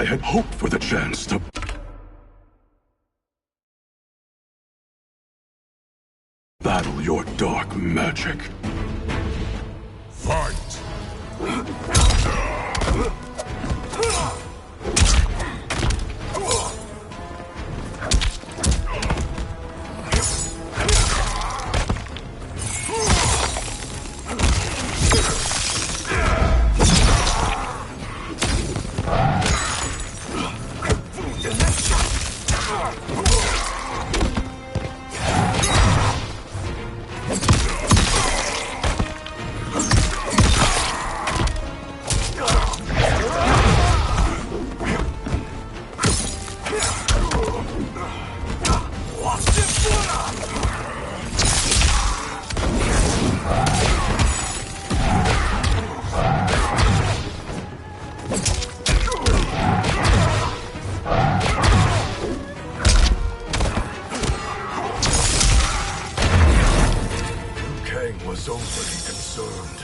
I had hoped for the chance to battle your dark magic. Fight! Was overly concerned.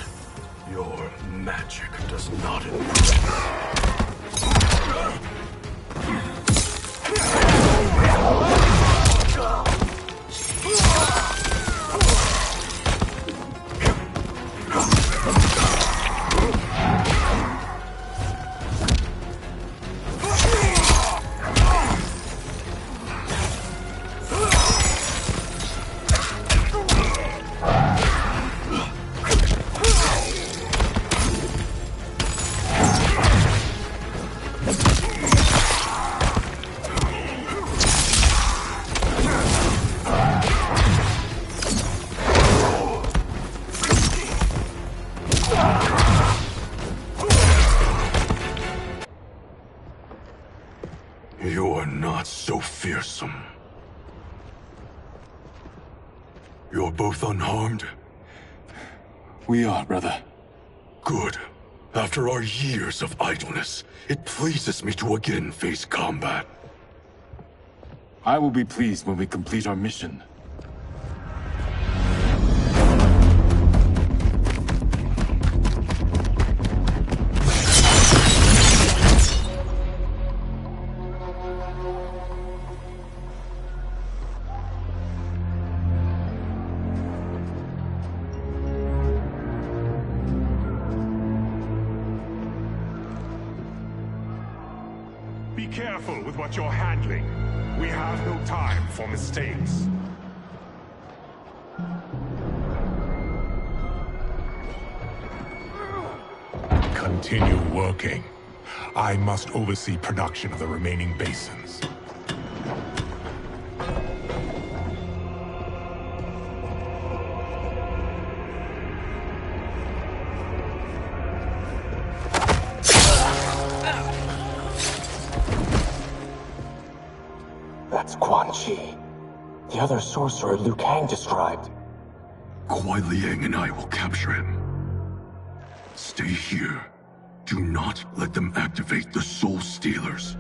Your magic does not improve. You're not so fearsome. You're both unharmed? We are, brother. Good. After our years of idleness, it pleases me to again face combat. I will be pleased when we complete our mission. Be careful with what you're handling. We have no time for mistakes. Continue working. I must oversee production of the remaining basins. That's Quan Chi. The other sorcerer Liu Kang described. Kuai Liang and I will capture him. Stay here. Do not let them activate the Soul Stealers.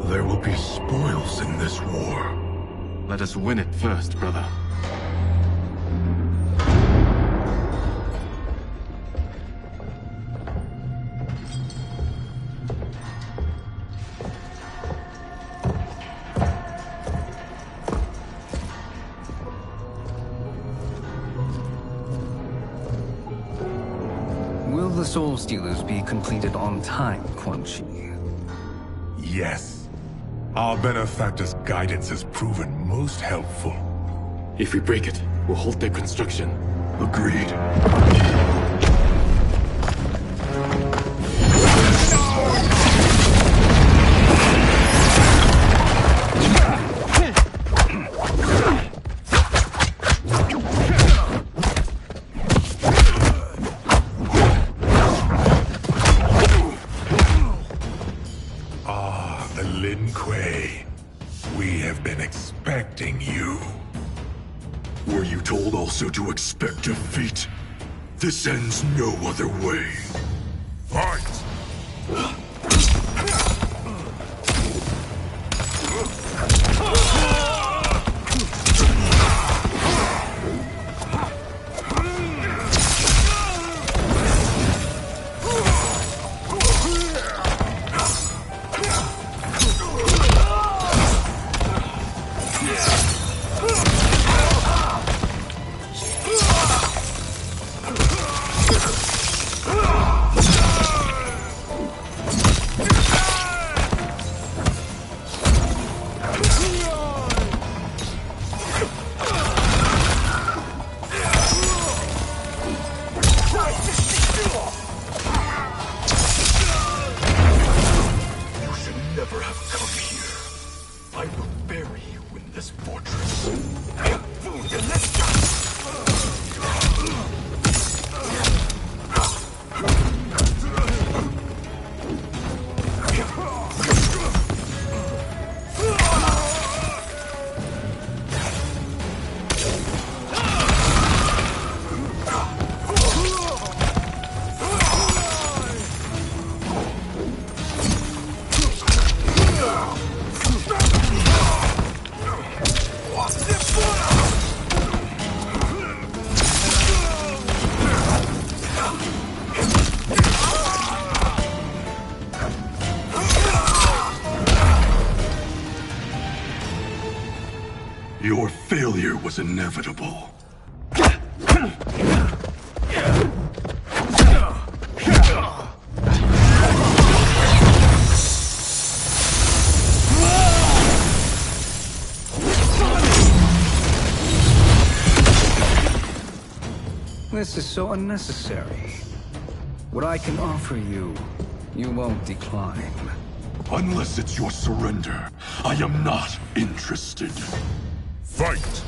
There will be spoils in this war. Let us win it first, brother. Will the Soul Stealers be completed on time, Quan Chi? Yes. Our benefactor's guidance has proven most helpful. If we break it, we'll halt their construction. Agreed. Lin Kuei, we have been expecting you. Were you told also to expect defeat? This ends no other way. Fight! Never have come here. I will bury you in this fortress. Your failure was inevitable. This is so unnecessary. What I can offer you, you won't decline. Unless it's your surrender, I am not interested. Fight!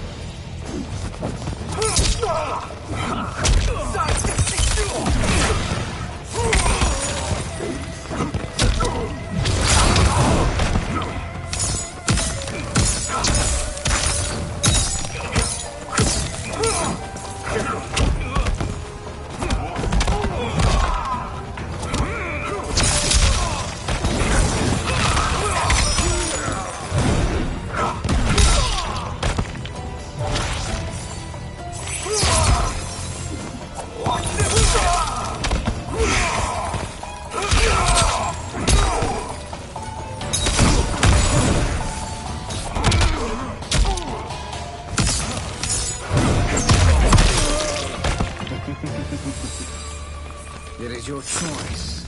It is your choice.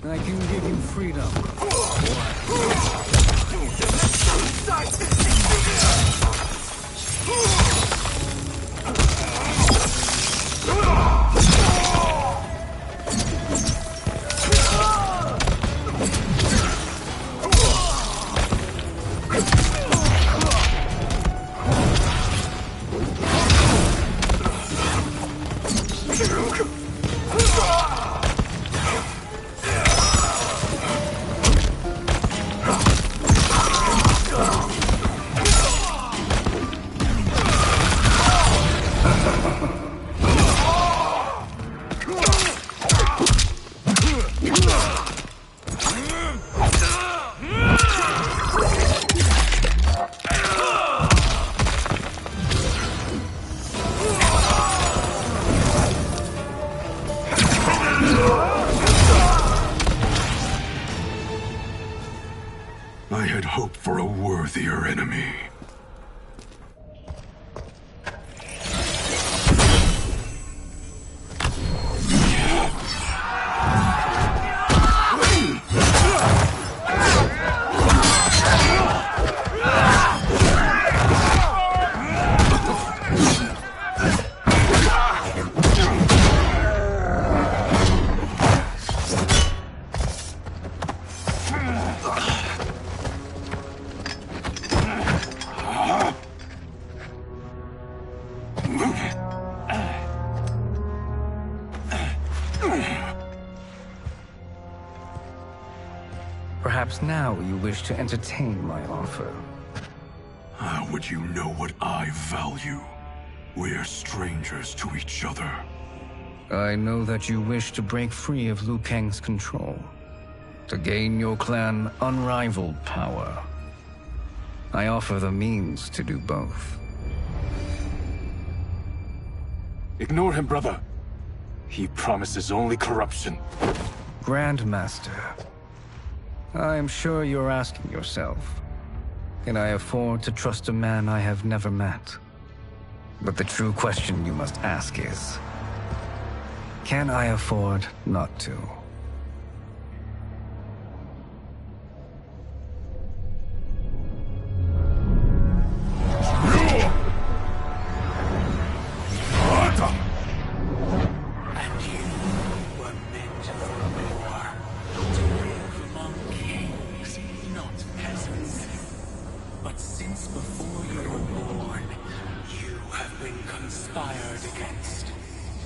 I can give you freedom. I had hoped for a worthier enemy. now you wish to entertain my offer. How would you know what I value? We're strangers to each other. I know that you wish to break free of Liu Kang's control, to gain your clan unrivaled power. I offer the means to do both. Ignore him, brother. He promises only corruption. Grandmaster, I am sure you're asking yourself, can I afford to trust a man I have never met? But the true question you must ask is, can I afford not to?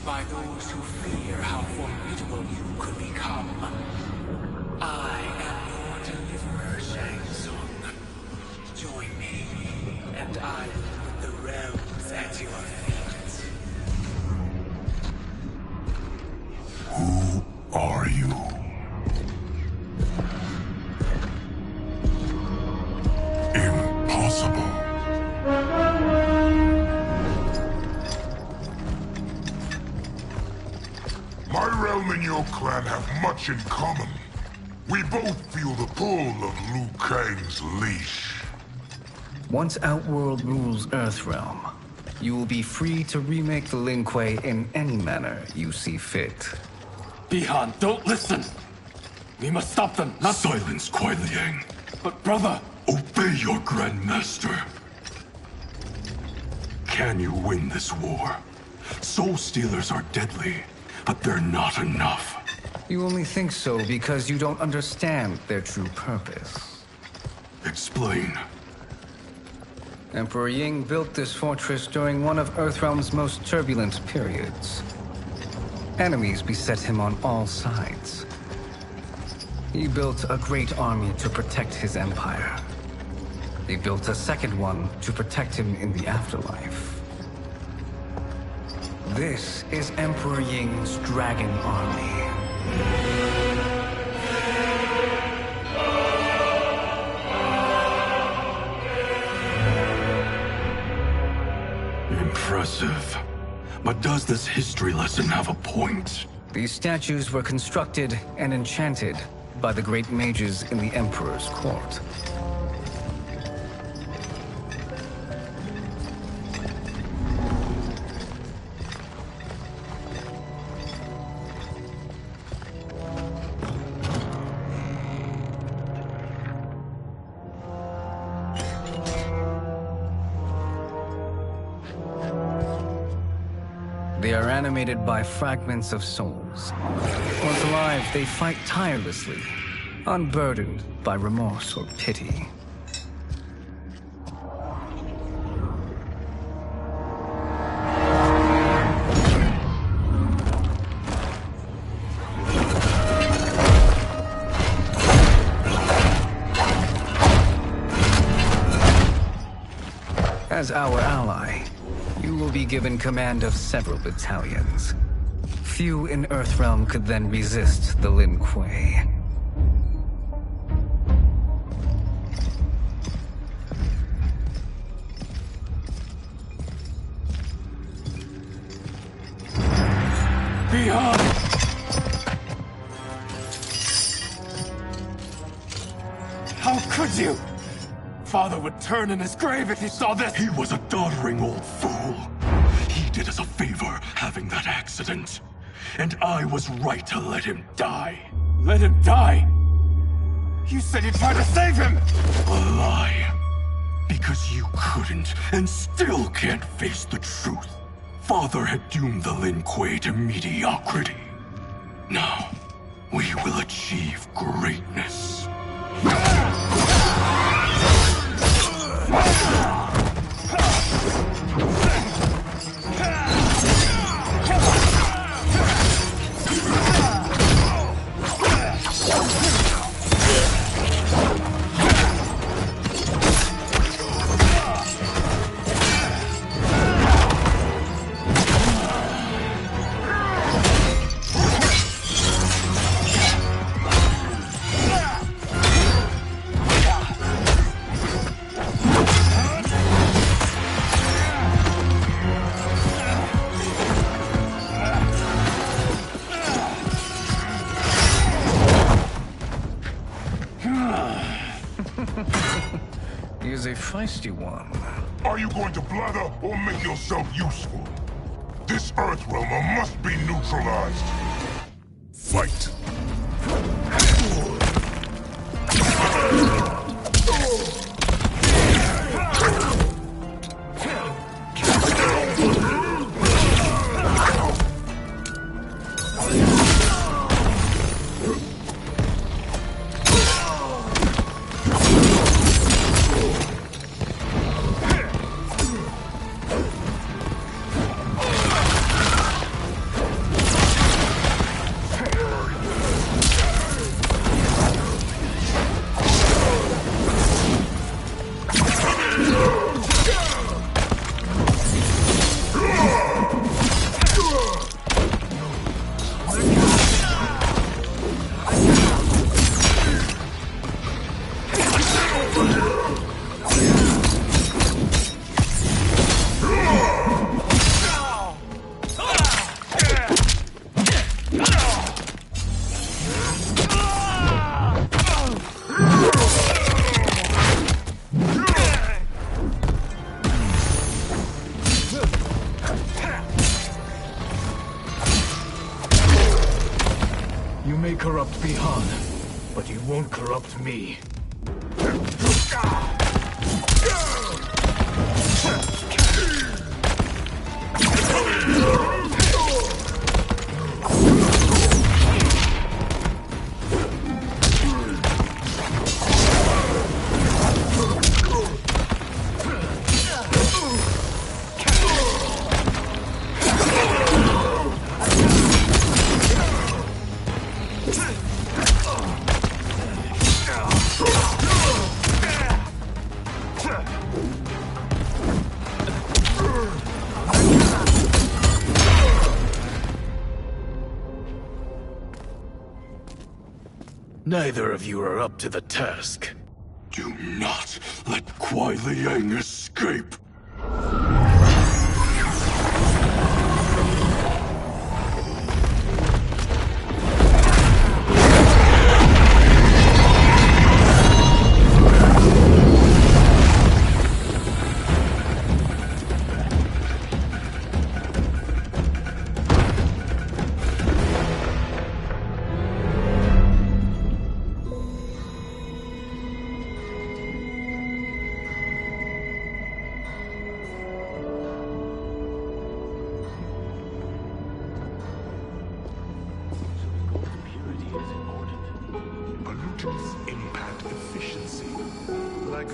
By those who fear how formidable you could become. I am your deliverer, Shang Tsung. Join me, and I will put the realms at your feet. Who are you? Impossible. My realm and your clan have much in common. We both feel the pull of Liu Kang's leash. Once Outworld rules Earthrealm, you will be free to remake the Lin Kuei in any manner you see fit. Bihan, don't listen! We must stop them, not— Silence, Kuai Liang. But brother! Obey your Grandmaster. Can you win this war? Soul Stealers are deadly, but they're not enough. You only think so because you don't understand their true purpose. Explain. Emperor Ying built this fortress during one of Earthrealm's most turbulent periods. Enemies beset him on all sides. He built a great army to protect his empire. He built a second one to protect him in the afterlife. This is Emperor Ying's Dragon Army. Impressive. But does this history lesson have a point? These statues were constructed and enchanted by the great mages in the Emperor's court. They are animated by fragments of souls. Once alive, they fight tirelessly, unburdened by remorse or pity. As our ally, you will be given command of several battalions. Few in Earthrealm could then resist the Lin Kuei. Bihan! How could you? Father would turn in his grave if he saw this! He was a doddering old fool. He did us a favor having that accident. And I was right to let him die. Let him die? You said you tried to save him! A lie. Because you couldn't and still can't face the truth. Father had doomed the Lin Kuei to mediocrity. Now, we will achieve greatness. He is a feisty one. Are you going to blather or make yourself useful? This Earthrealmer must be neutralized. Fight! You may corrupt Bihan, but you won't corrupt me. Neither of you are up to the task. Do not let Kuai Liang escape! Pollutants impact efficiency. Like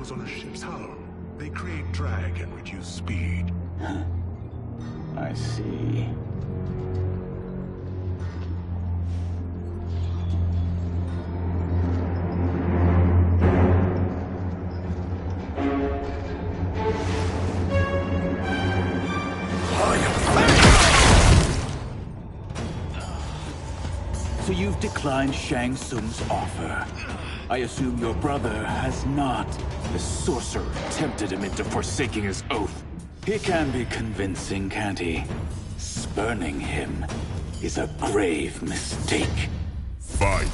materials on a ship's hull. They create drag and reduce speed. I see. So you've declined Shang Tsung's offer. I assume your brother has not. The sorcerer tempted him into forsaking his oath. He can be convincing, can't he? Spurning him is a grave mistake. Fight!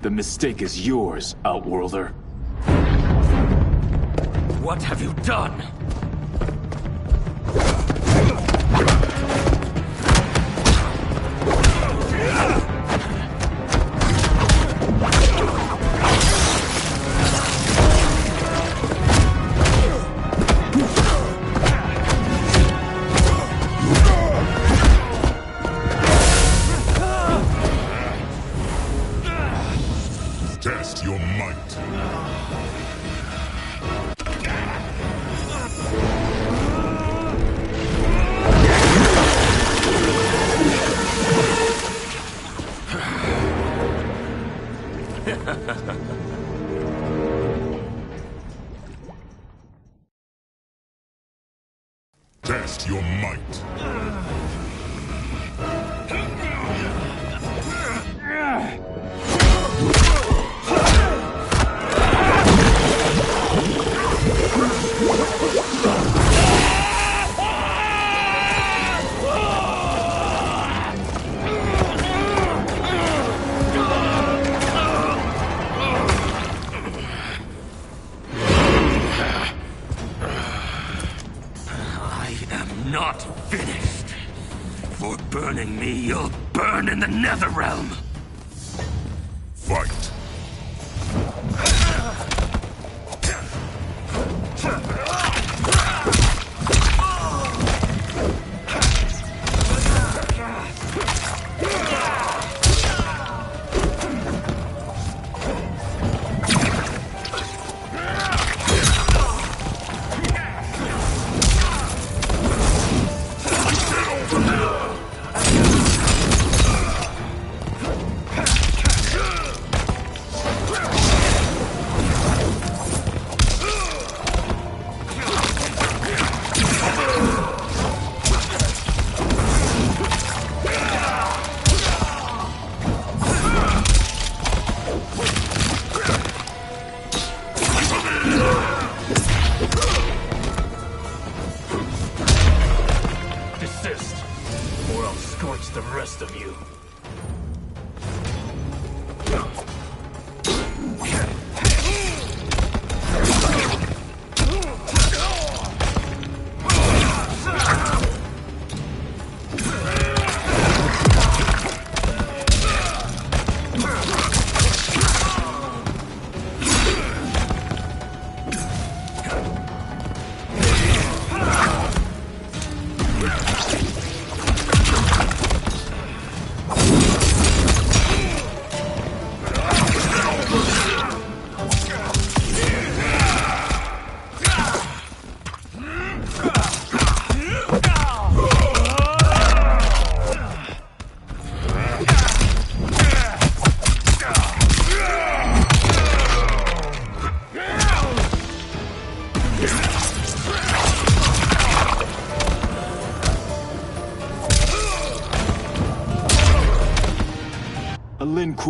The mistake is yours, Outworlder. What have you done? Test your might. Test your might. Not finished. For burning me, you'll burn in the Netherrealm. Fight.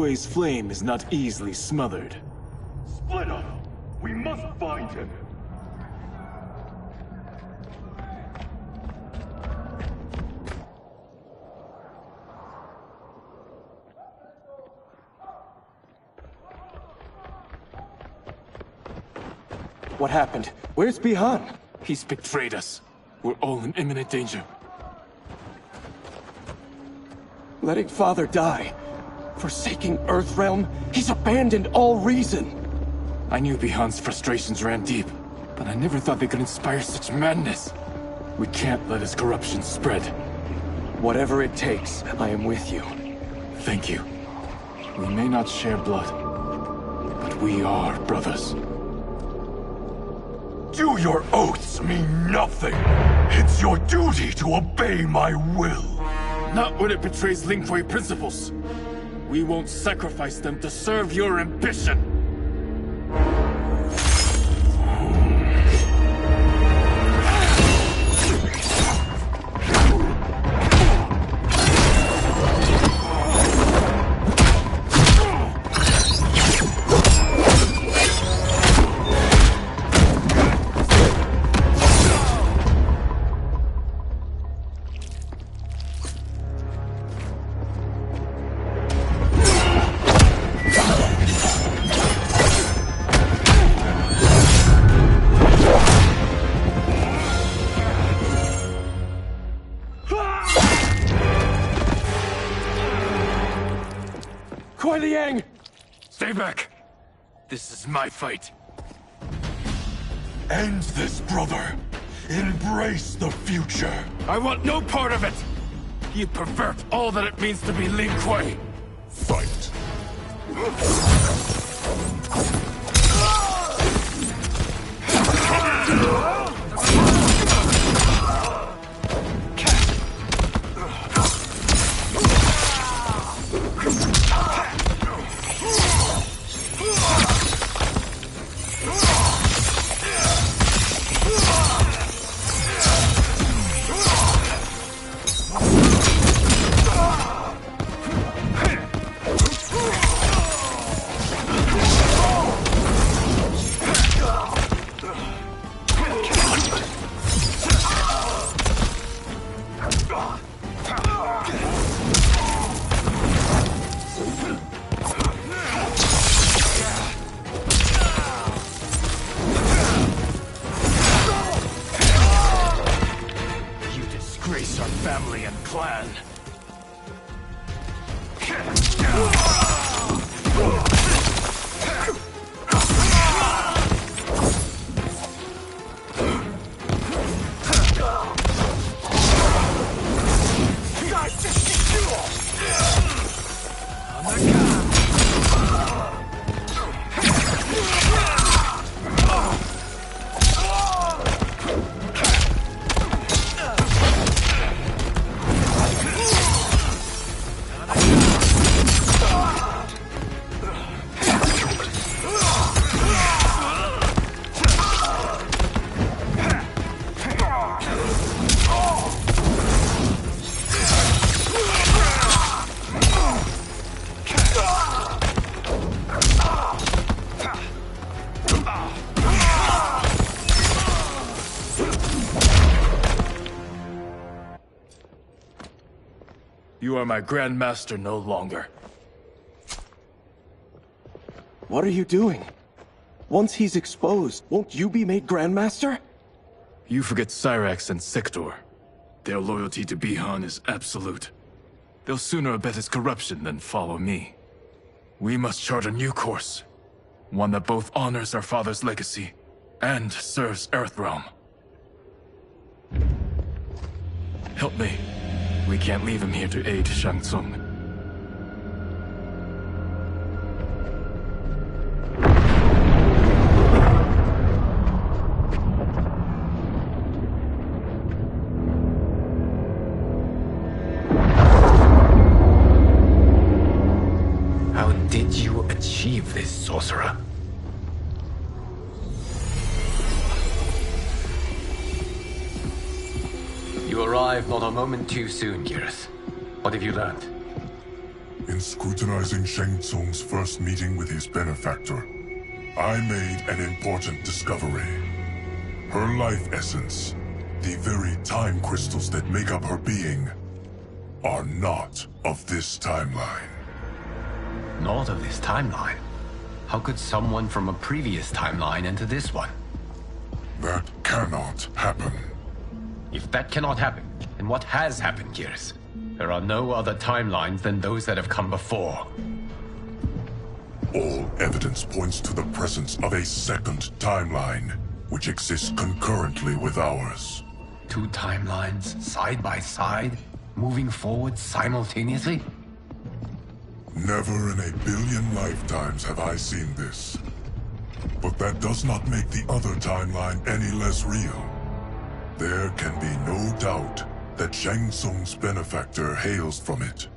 Kuei's flame is not easily smothered. Split up! We must find him! What happened? Where's Bihan? He's betrayed us. We're all in imminent danger. Letting Father die. Forsaking Earthrealm. He's abandoned all reason. I knew Bihan's frustrations ran deep, but I never thought they could inspire such madness. We can't let his corruption spread. Whatever it takes, I am with you. Thank you. We may not share blood, but we are brothers. Do your oaths mean nothing? It's your duty to obey my will. Not when it betrays Lin Kuei principles. We won't sacrifice them to serve your ambition. Stay back! This is my fight. End this, brother. Embrace the future. I want no part of it! You pervert all that it means to be Lin Kuei! Fight. You are my Grand Master no longer. What are you doing? Once he's exposed, won't you be made Grandmaster? You forget Cyrax and Sector. Their loyalty to Bihan is absolute. They'll sooner abet his corruption than follow me. We must chart a new course. One that both honors our father's legacy and serves Earthrealm. Help me. We can't leave him here to aid Shang Tsung. How did you achieve this, sorcerer? You arrived not a moment too soon, Gareth. What have you learned? In scrutinizing Shang Tsung's first meeting with his benefactor, I made an important discovery. Her life essence, the very time crystals that make up her being, are not of this timeline. Not of this timeline? How could someone from a previous timeline enter this one? That cannot happen. If that cannot happen, then what has happened, Gears? There are no other timelines than those that have come before. All evidence points to the presence of a second timeline, which exists concurrently with ours. Two timelines, side by side, moving forward simultaneously? Never in a billion lifetimes have I seen this. But that does not make the other timeline any less real. There can be no doubt that Shang Tsung's benefactor hails from it.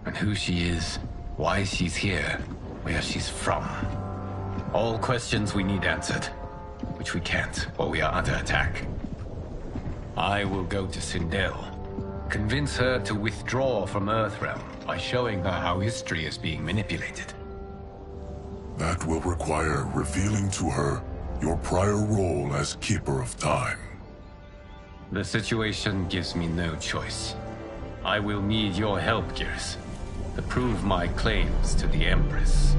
And who she is, why she's here, where she's from. All questions we need answered, which we can't while we are under attack. I will go to Sindel, convince her to withdraw from Earthrealm by showing her how history is being manipulated. That will require revealing to her your prior role as Keeper of Time. The situation gives me no choice. I will need your help, Gears, to prove my claims to the Empress.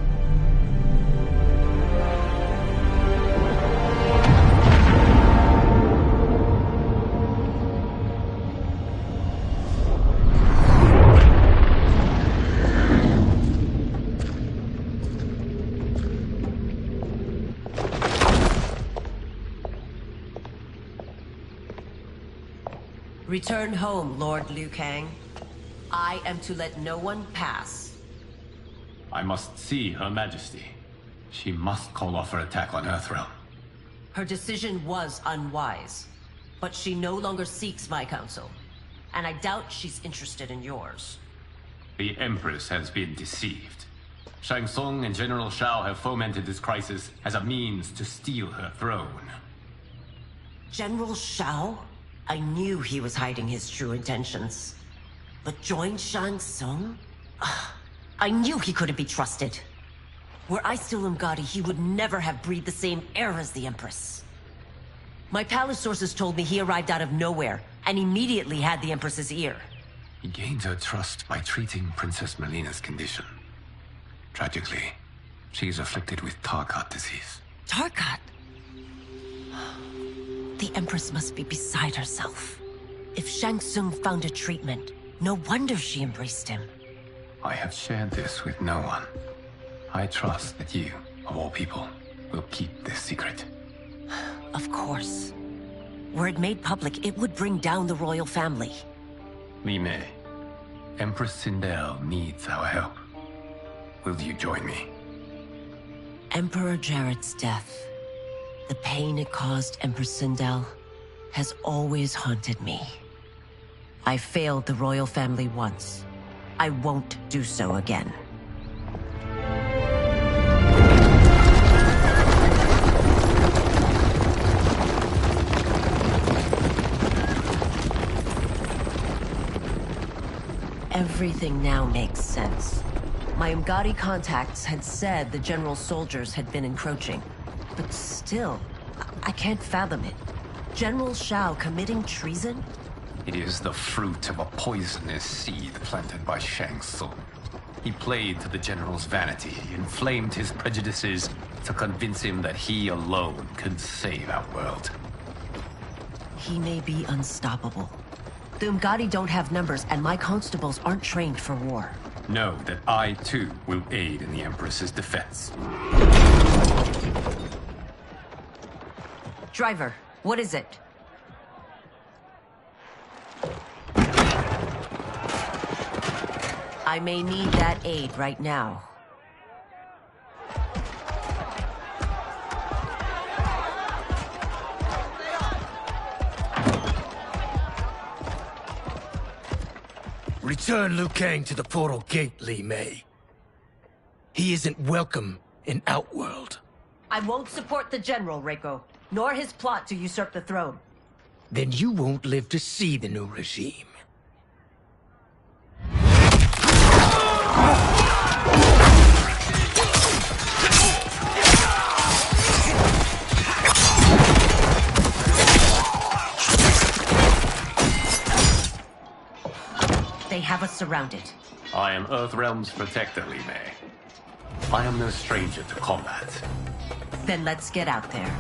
Return home, Lord Liu Kang. I am to let no one pass. I must see Her Majesty. She must call off her attack on Earthrealm. Her decision was unwise, but she no longer seeks my counsel, and I doubt she's interested in yours. The Empress has been deceived. Shang Tsung and General Shao have fomented this crisis as a means to steal her throne. General Shao? I knew he was hiding his true intentions. But join Shang Tsung? I knew he couldn't be trusted. Were I still Umgadi, he would never have breathed the same air as the Empress. My palace sources told me he arrived out of nowhere, and immediately had the Empress's ear. He gained her trust by treating Princess Melina's condition. Tragically, she is afflicted with Tarkat disease. Tarkat? The Empress must be beside herself. If Shang Tsung found a treatment, no wonder she embraced him. I have shared this with no one. I trust that you, of all people, will keep this secret. Of course. Were it made public, it would bring down the royal family. Li Mei, Empress Sindel needs our help. Will you join me? Emperor Jarrett's death, the pain it caused Empress Sindel, has always haunted me. I failed the royal family once. I won't do so again. Everything now makes sense. My Umgadi contacts had said the general's soldiers had been encroaching. But still, I can't fathom it. General Shao committing treason? It is the fruit of a poisonous seed planted by Shang Tsung. He played to the general's vanity, inflamed his prejudices to convince him that he alone could save our world. He may be unstoppable. The Umgadi don't have numbers, and my constables aren't trained for war. Know that I, too, will aid in the Empress's defense. Driver, what is it? I may need that aid right now. Return Liu Kang to the portal gate, Li Mei. He isn't welcome in Outworld. I won't support the General, Reiko, nor his plot to usurp the throne. Then you won't live to see the new regime. surrounded. I am Earthrealm's protector, Li Mei. I am no stranger to combat. Then let's get out there.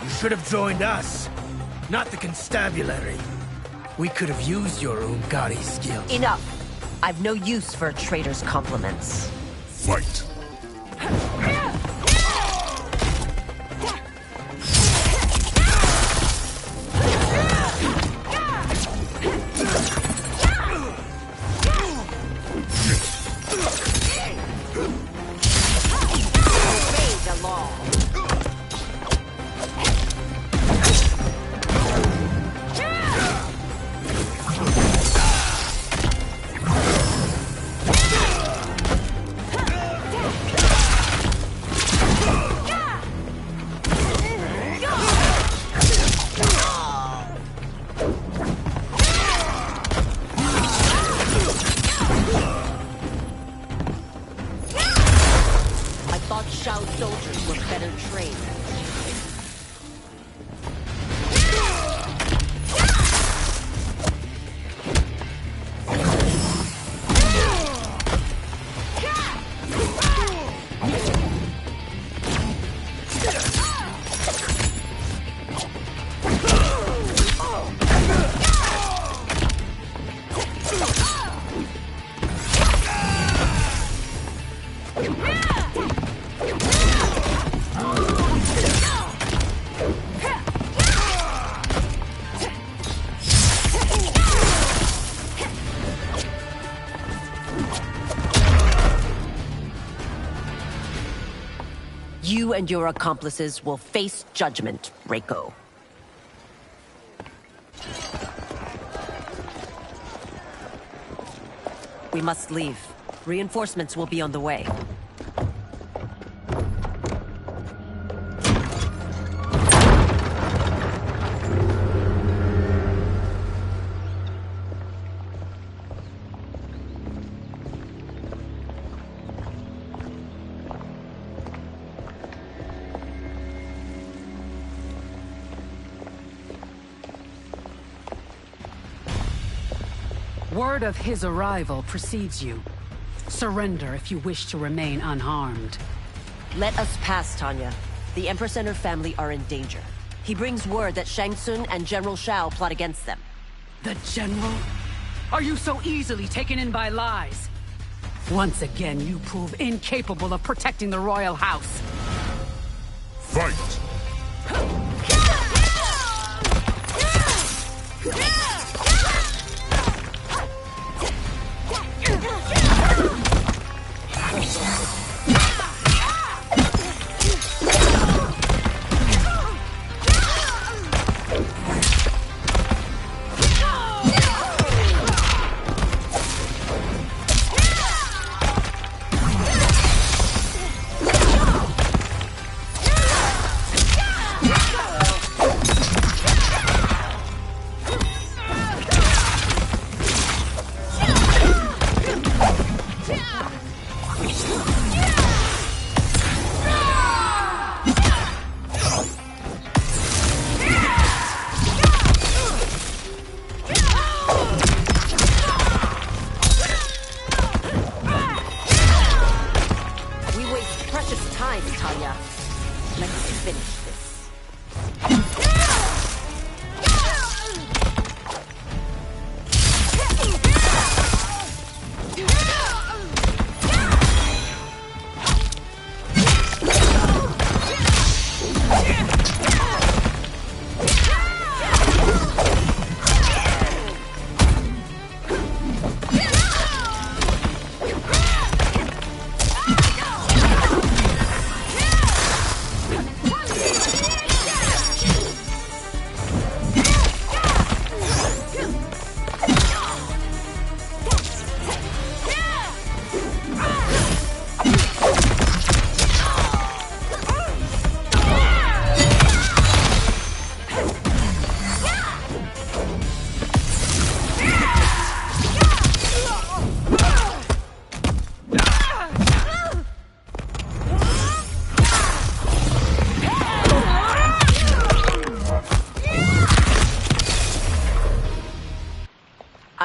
You should have joined us, not the constabulary. We could have used your Umgari skills. Enough! I've no use for a traitor's compliments. Fight! You and your accomplices will face judgment, Reiko. We must leave. Reinforcements will be on the way. Word of his arrival precedes you. Surrender if you wish to remain unharmed. Let us pass, Tanya. The Empress and her family are in danger. He brings word that Shang Tsung and General Shao plot against them. The General? Are you so easily taken in by lies? Once again, you prove incapable of protecting the royal house. Fight!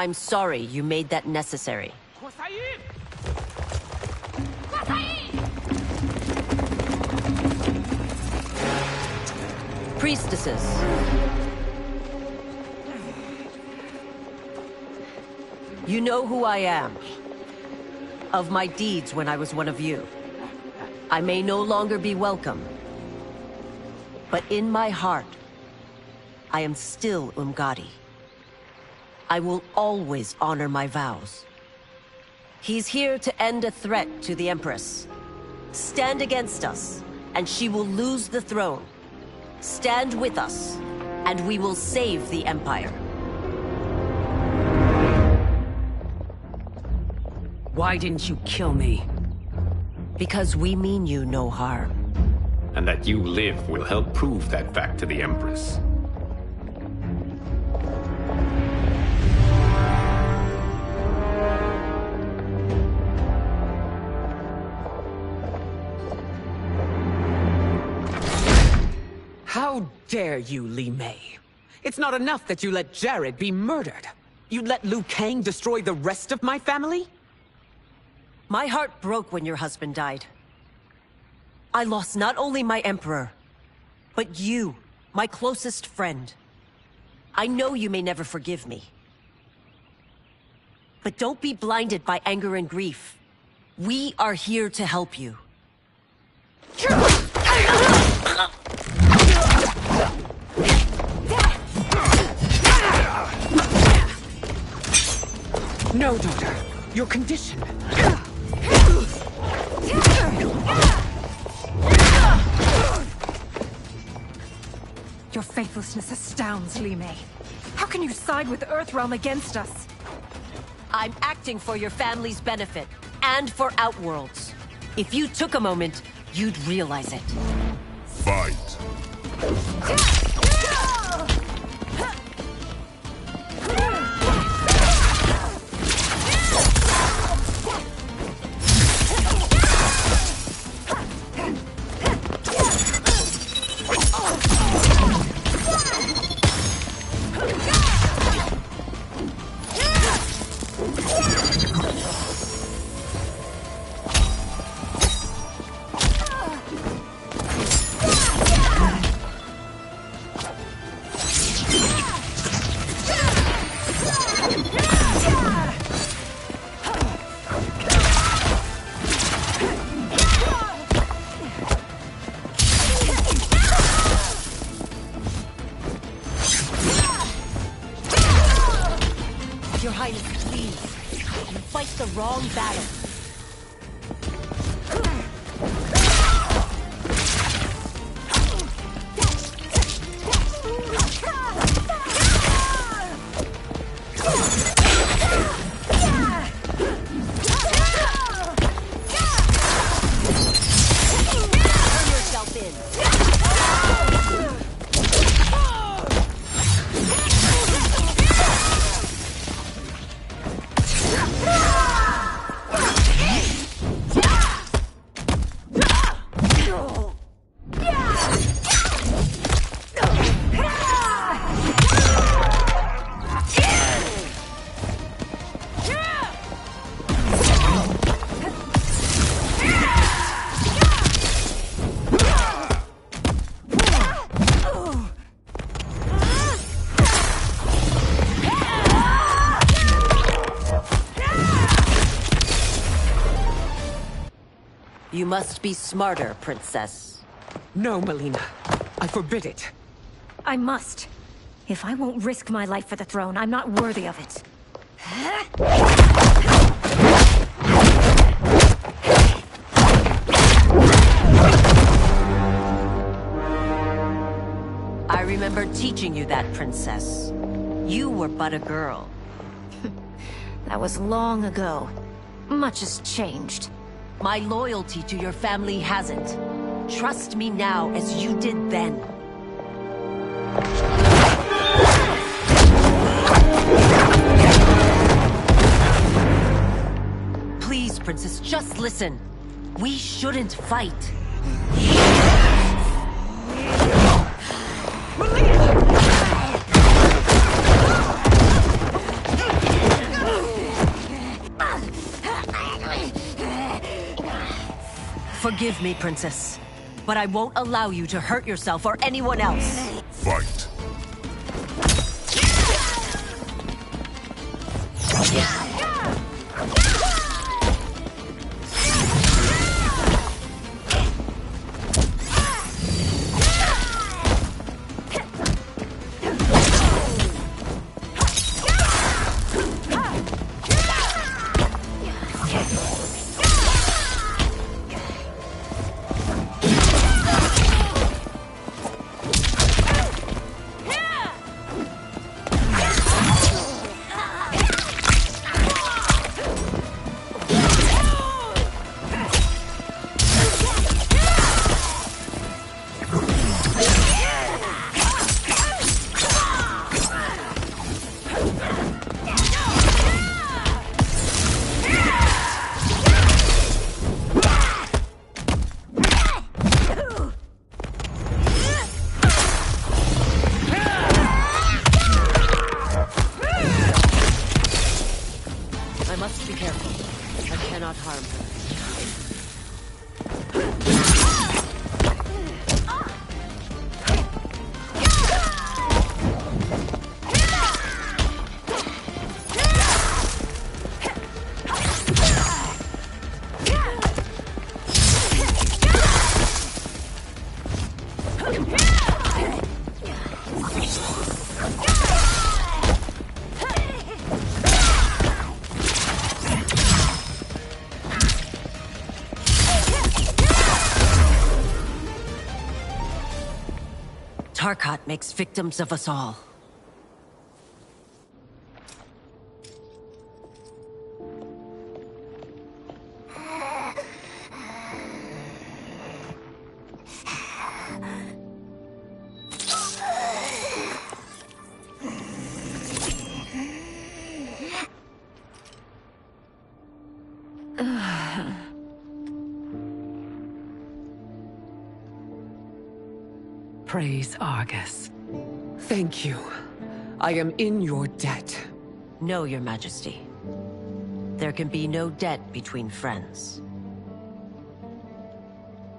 I'm sorry you made that necessary. Priestesses. You know who I am. Of my deeds when I was one of you. I may no longer be welcome. But in my heart, I am still Umgadi. I will always honor my vows. He's here to end a threat to the Empress. Stand against us, and she will lose the throne. Stand with us, and we will save the Empire. Why didn't you kill me? Because we mean you no harm. And that you live will help prove that fact to the Empress. How dare you, Li Mei? It's not enough that you let Jared be murdered. You'd let Liu Kang destroy the rest of my family? My heart broke when your husband died. I lost not only my Emperor, but you, my closest friend. I know you may never forgive me. But don't be blinded by anger and grief. We are here to help you. No, daughter. Your condition. Your faithlessness astounds, Li Mei. How can you side with Earthrealm against us? I'm acting for your family's benefit, and for Outworld's. If you took a moment, you'd realize it. Fight! Your Highness, please. You fight the wrong battle. Turn yourself in. You must be smarter, Princess. No, Melina. I forbid it. I must. If I won't risk my life for the throne, I'm not worthy of it. I remember teaching you that, Princess. You were but a girl. That was long ago. Much has changed. My loyalty to your family hasn't. Trust me now as you did then. Please, Princess, just listen. We shouldn't fight. Forgive me, Princess, but I won't allow you to hurt yourself or anyone else. Fight. Tarkat makes victims of us all. Praise Argus. Thank you. I am in your debt. No, Your Majesty. There can be no debt between friends.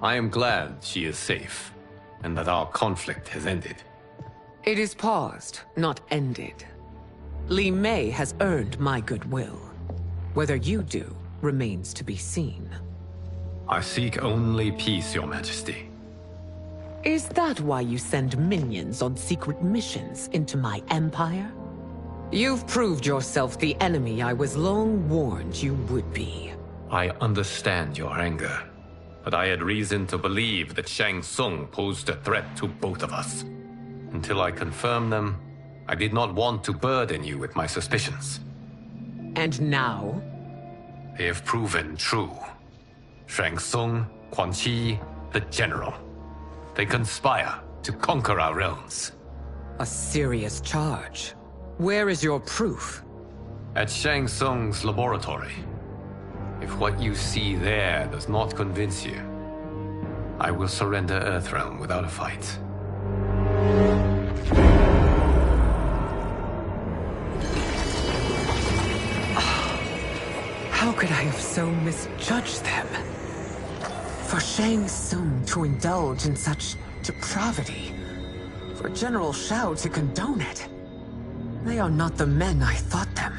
I am glad she is safe, and that our conflict has ended. It is paused, not ended. Li Mei has earned my goodwill. Whether you do remains to be seen. I seek only peace, Your Majesty. Is that why you send minions on secret missions into my empire? You've proved yourself the enemy I was long warned you would be. I understand your anger, but I had reason to believe that Shang Tsung posed a threat to both of us. Until I confirmed them, I did not want to burden you with my suspicions. And now? They have proven true. Shang Tsung, Quan Chi, the General. They conspire to conquer our realms. A serious charge. Where is your proof? At Shang Tsung's laboratory. If what you see there does not convince you, I will surrender Earthrealm without a fight. How could I have so misjudged them? For Shang Tsung to indulge in such depravity, for General Shao to condone it. They are not the men I thought them.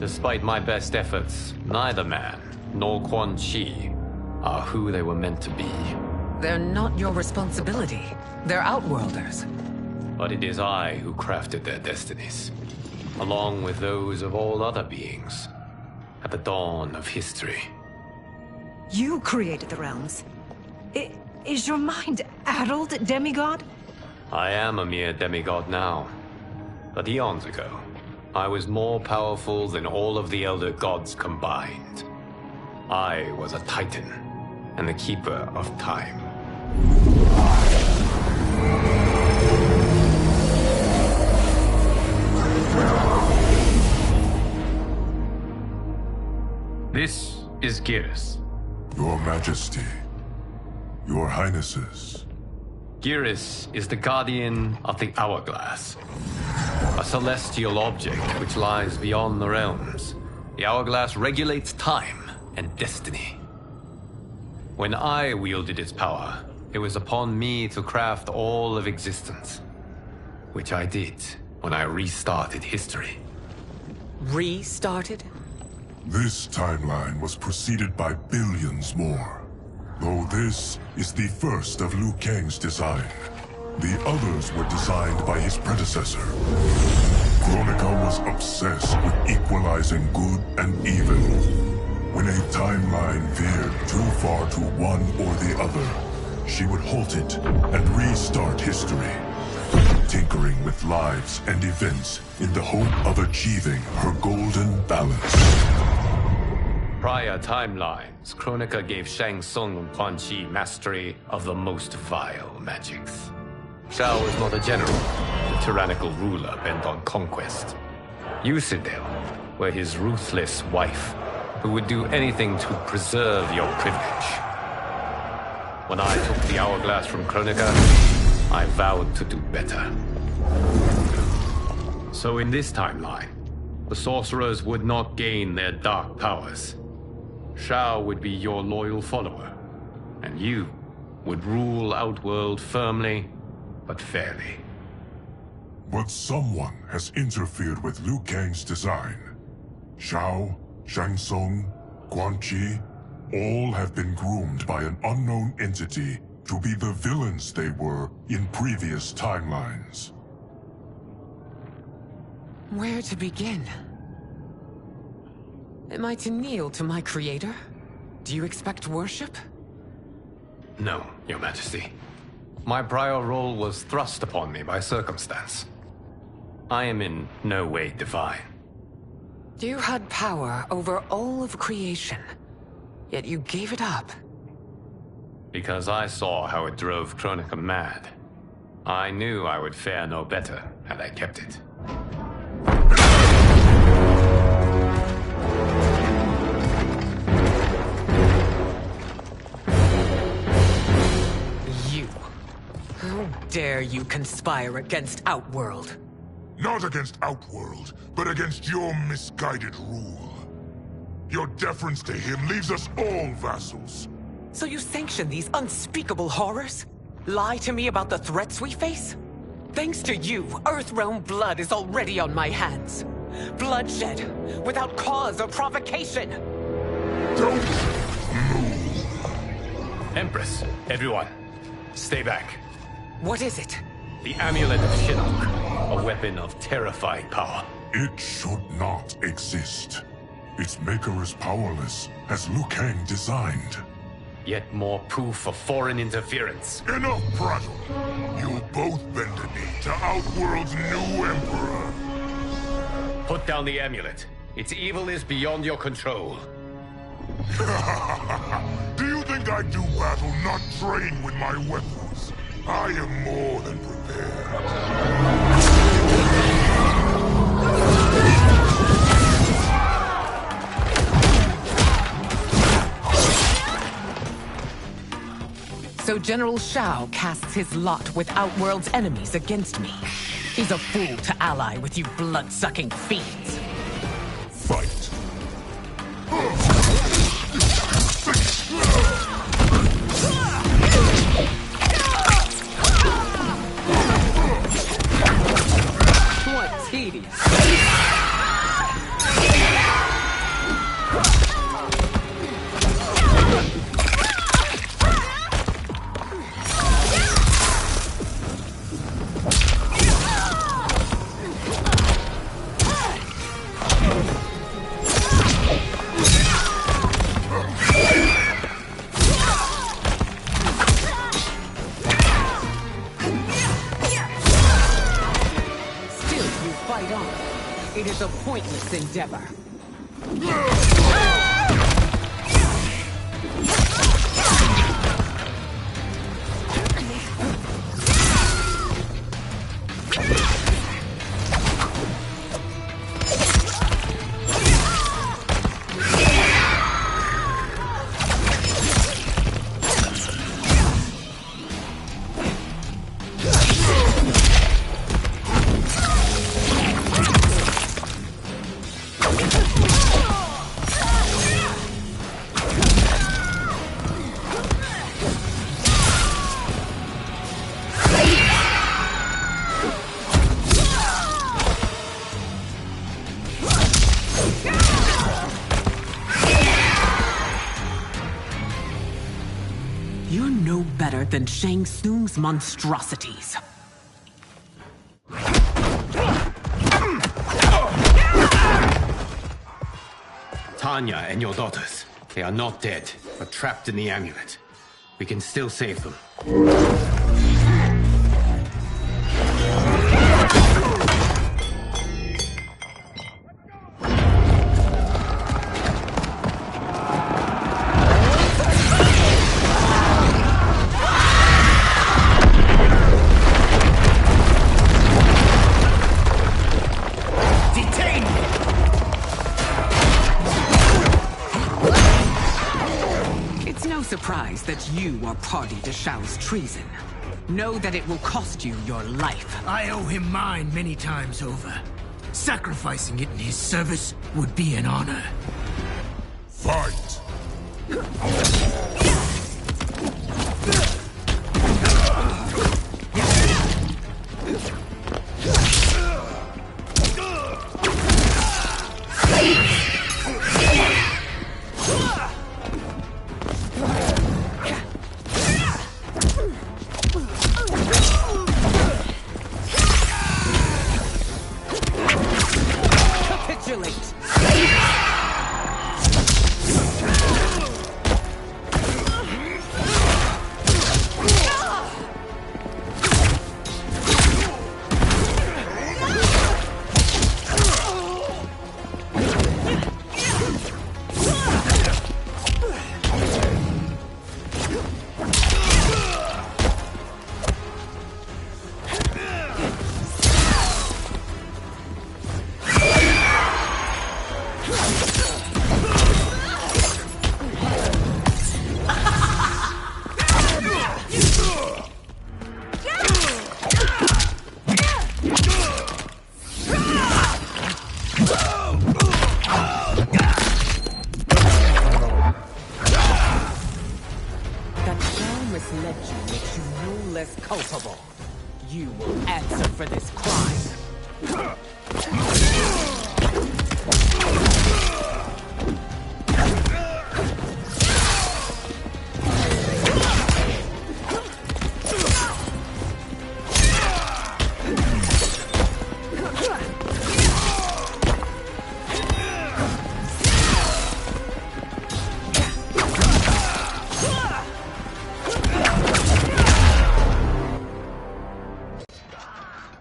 Despite my best efforts, neither man nor Quan Chi are who they were meant to be. They're not your responsibility. They're Outworlders. But it is I who crafted their destinies, along with those of all other beings, at the dawn of history. You created the realms. Is your mind addled, demigod? I am a mere demigod now. But eons ago, I was more powerful than all of the Elder Gods combined. I was a Titan, and the Keeper of Time. This is Geras. Your Majesty. Your Highnesses. Geras is the guardian of the Hourglass. A celestial object which lies beyond the realms. The Hourglass regulates time and destiny. When I wielded its power, it was upon me to craft all of existence. Which I did when I restarted history. Restarted? This timeline was preceded by billions more. Though this is the first of Liu Kang's design. The others were designed by his predecessor. Kronika was obsessed with equalizing good and evil. When a timeline veered too far to one or the other, she would halt it and restart history, tinkering with lives and events in the hope of achieving her golden balance. Prior timelines, Kronika gave Shang Tsung and Quan Chi mastery of the most vile magics. Shao was not a general, a tyrannical ruler bent on conquest. You, Sindel, were his ruthless wife, who would do anything to preserve your privilege. When I took the hourglass from Kronika, I vowed to do better. So in this timeline, the sorcerers would not gain their dark powers. Shao would be your loyal follower, and you would rule Outworld firmly, but fairly. But someone has interfered with Liu Kang's design. Shao, Shang Tsung, Quan Chi, all have been groomed by an unknown entity to be the villains they were in previous timelines. Where to begin? Am I to kneel to my creator? Do you expect worship? No, Your Majesty. My prior role was thrust upon me by circumstance. I am in no way divine. You had power over all of creation, yet you gave it up. Because I saw how it drove Kronika mad. I knew I would fare no better had I kept it. How dare you conspire against Outworld? Not against Outworld, but against your misguided rule. Your deference to him leaves us all vassals. So you sanction these unspeakable horrors? Lie to me about the threats we face? Thanks to you, Earthrealm blood is already on my hands. Bloodshed, without cause or provocation. Don't move. Empress, everyone, stay back. What is it? The Amulet of Shinnok, a weapon of terrifying power. It should not exist. Its maker is powerless, as Liu Kang designed. Yet more proof of foreign interference. Enough prattle! You'll both bend a knee to Outworld's new emperor. Put down the amulet. Its evil is beyond your control. Do you think I do battle not trained with my weapons? I am more than prepared. So General Shao casts his lot with Outworld's enemies against me. He's a fool to ally with you blood-sucking fiends. Fight! What tedious. It is a pointless endeavor. greater than Shang Tsung's monstrosities. Tanya and your daughters, they are not dead, but trapped in the amulet. We can still save them. Surprise that you are party to Shao's treason. Know that it will cost you your life. I owe him mine many times over. Sacrificing it in his service would be an honor. Fight!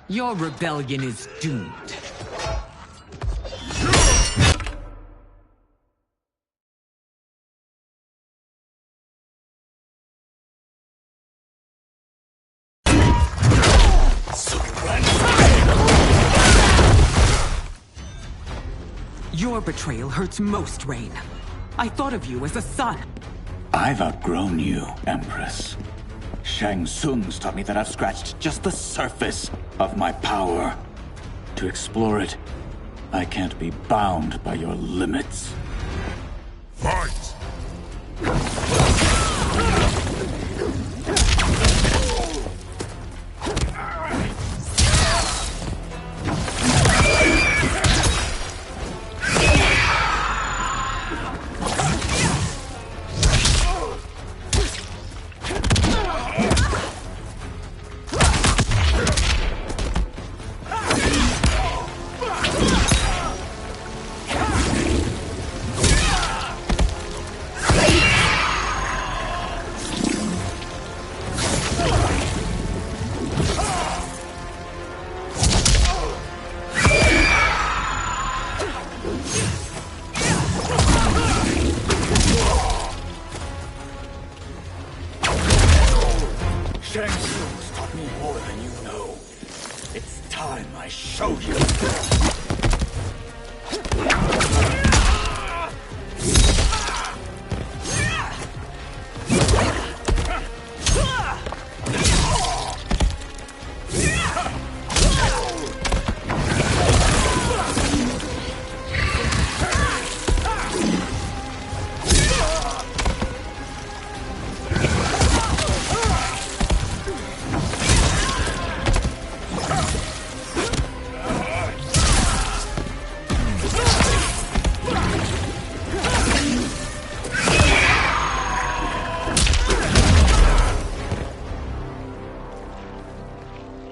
Your rebellion is doomed. Your betrayal hurts most, Rain. I thought of you as a son. I've outgrown you, Empress. Shang Tsung's taught me that I've scratched just the surface of my power. To explore it, I can't be bound by your limits. Fight! Shang Tsung's taught me more than you know. It's time I show you.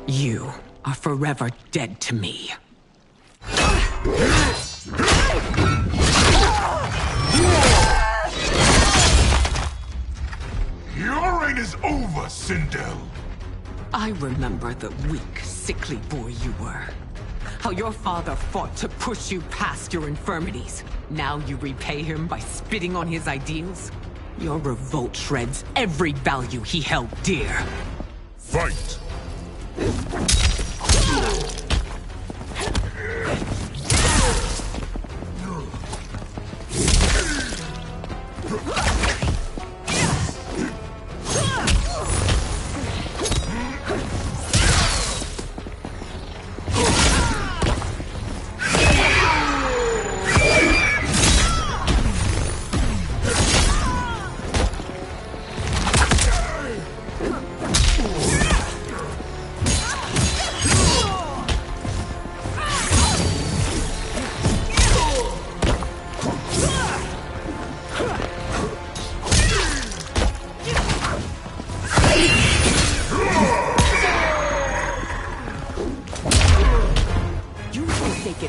You are forever dead to me. Your reign is over, Sindel. I remember the weak, sickly boy you were. How your father fought to push you past your infirmities. Now you repay him by spitting on his ideals? Your revolt shreds every value he held dear. Fight!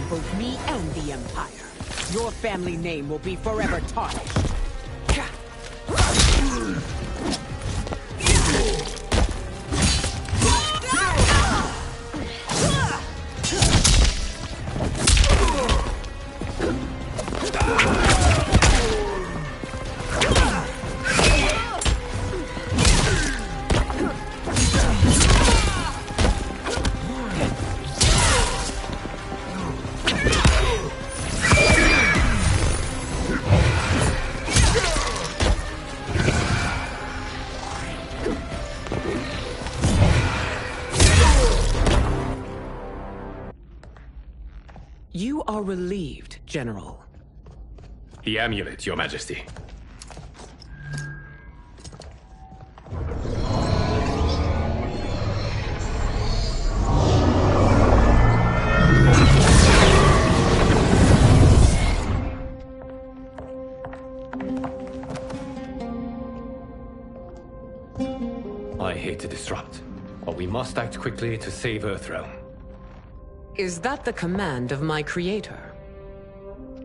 Both me and the Empire. Your family name will be forever tarnished. You are relieved, General. The amulet, Your Majesty. I hate to disrupt, but we must act quickly to save Earthrealm. Is that the command of my creator?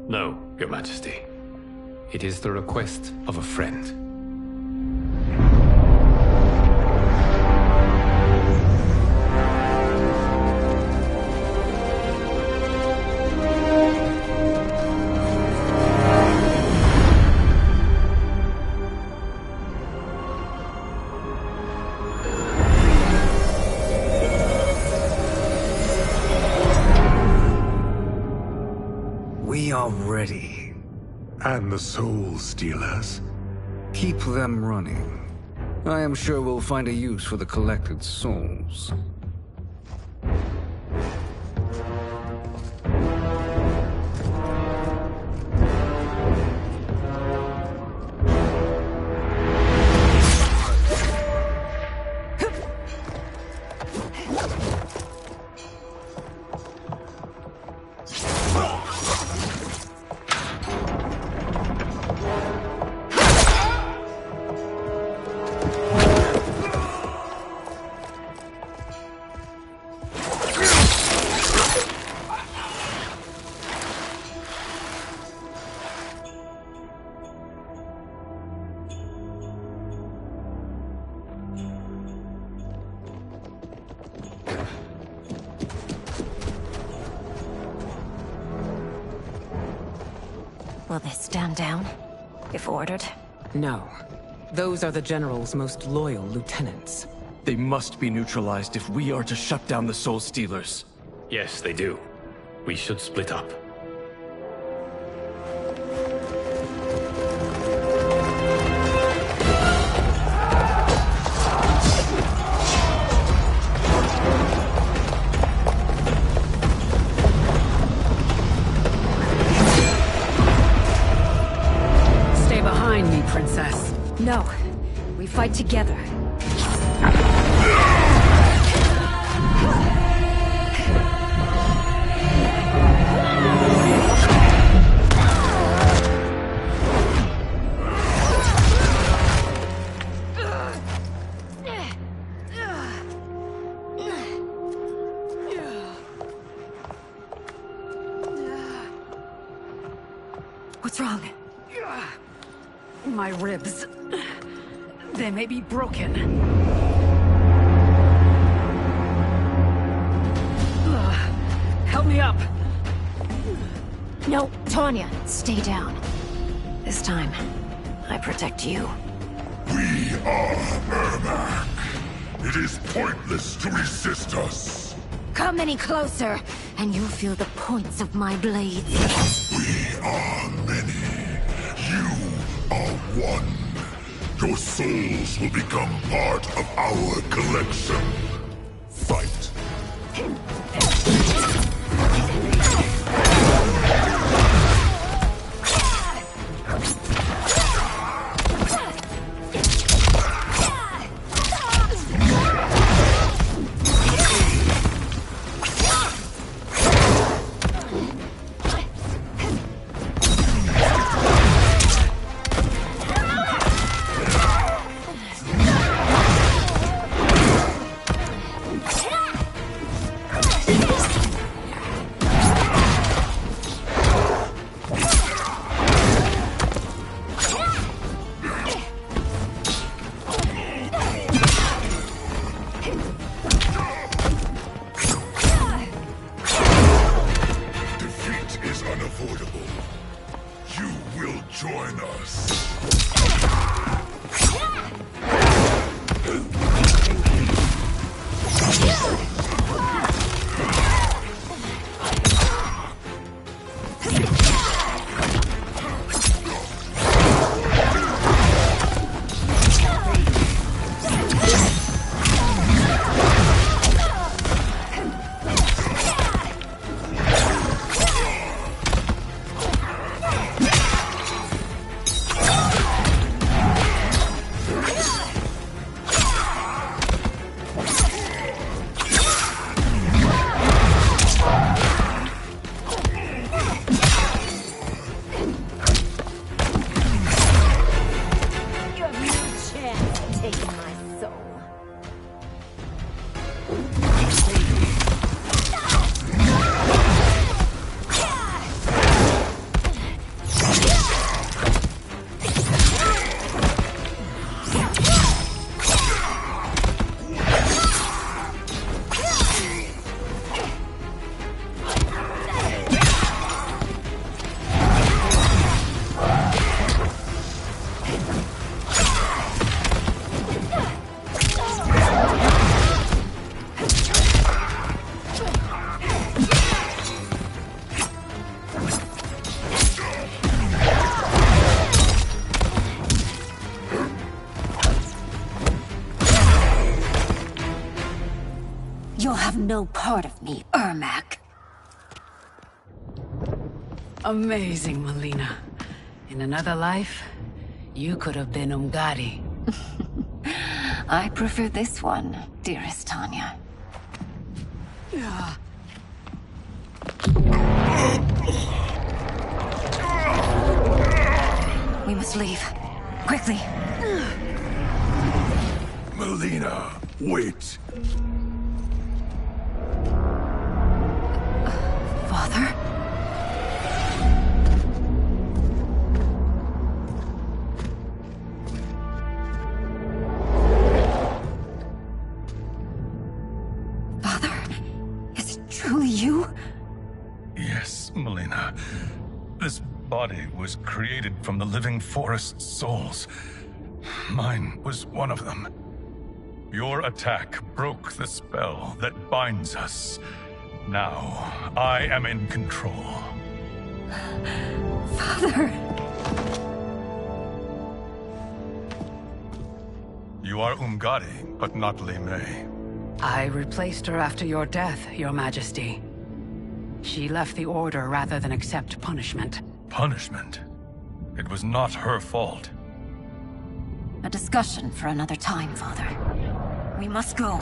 No, Your Majesty. It is the request of a friend. We are ready. And the Soul Stealers? Keep them running. I am sure we'll find a use for the collected souls. Will they stand down, if ordered? No. Those are the General's most loyal lieutenants. They must be neutralized if we are to shut down the Soul Stealers. Yes, they do. We should split up. Princess. No. We fight together. What's wrong? My ribs. They may be broken. Help me up. No, Tanya, stay down. This time, I protect you. We are Ermac. It is pointless to resist us. Come any closer, and you'll feel the points of my blades. We are many. You are one. Your souls will become part of our collection. Fight. You'll have no part of me, Ermac. Amazing, Melina. In another life, you could have been Umgadi. I prefer this one, dearest Tanya. We must leave. Quickly. Melina, wait. Father? Father? Is it truly you? Yes, Melina. This body was created from the living forest's souls. Mine was one of them. Your attack broke the spell that binds us. Now, I am in control. Father! You are Umgadi, but not Li Mei. I replaced her after your death, Your Majesty. She left the Order rather than accept punishment. Punishment? It was not her fault. A discussion for another time, Father. We must go.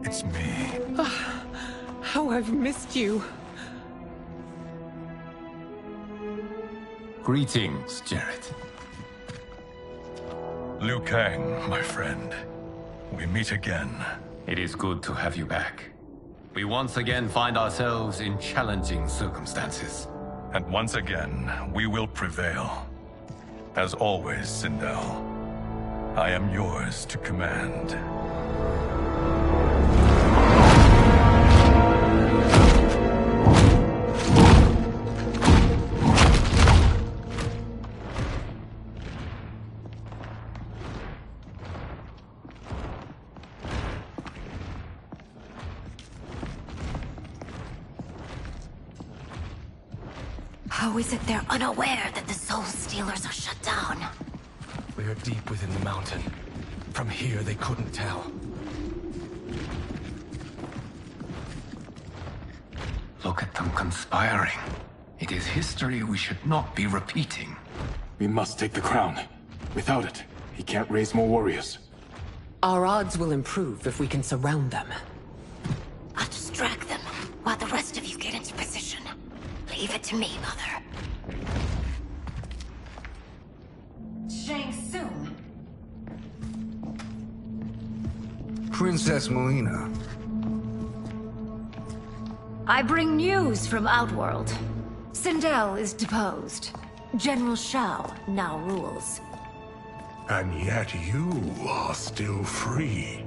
It's me. How I've missed you. Greetings, Jarrett. Liu Kang, my friend. We meet again. It is good to have you back. We once again find ourselves in challenging circumstances. And once again, we will prevail. As always, Sindel, I am yours to command. How is it they're unaware that the Soul Stealers are shut down? We are deep within the mountain. From here, they couldn't tell. Look at them conspiring. It is history we should not be repeating. We must take the crown. Without it, he can't raise more warriors. Our odds will improve if we can surround them. I'll distract them while the rest of you get into position. Leave it to me, Mother. Shang Tsung. Princess Melina. I bring news from Outworld. Sindel is deposed. General Shao now rules. And yet you are still free.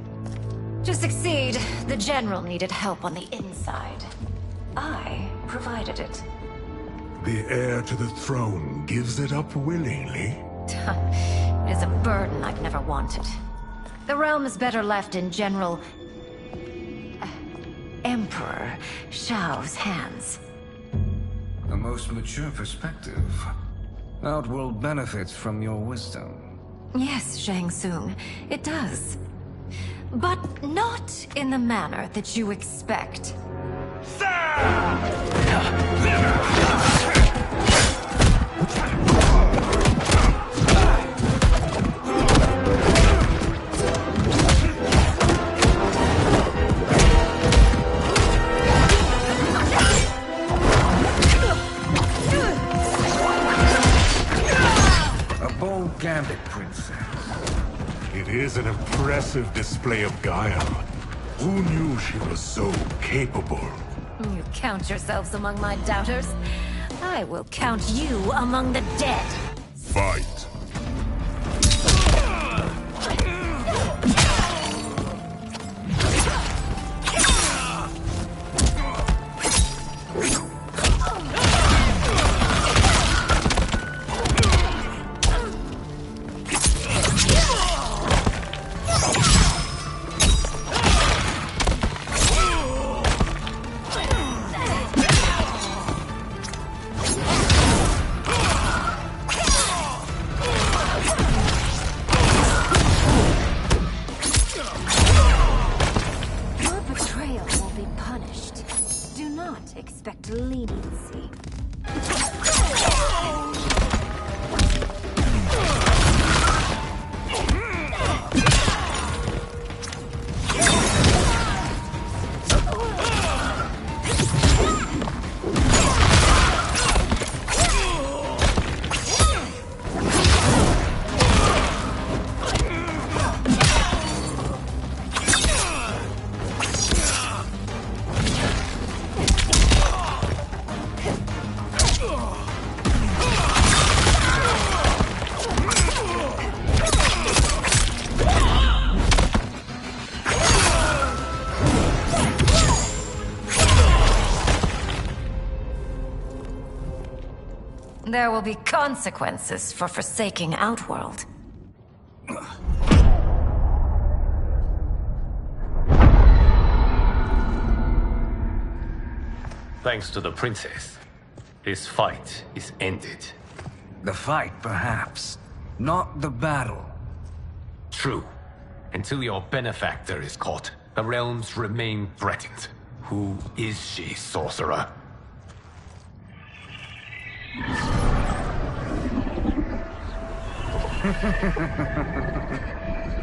To succeed, the General needed help on the inside. I provided it. The heir to the throne gives it up willingly. It is a burden I've never wanted. The realm is better left in General... Emperor Shao's hands. A most mature perspective. Outworld benefits from your wisdom. Yes, Shang Tsung, it does. But not in the manner that you expect. A bold gambit, Princess. It is an impressive display of guile. Who knew she was so capable? You count yourselves among my doubters. I will count you among the dead. Fight. Your betrayal will be punished. Do not expect leniency. There will be consequences for forsaking Outworld. Thanks to the princess, this fight is ended. The fight, perhaps. Not the battle. True. Until your benefactor is caught, the realms remain threatened. Who is she, sorcerer?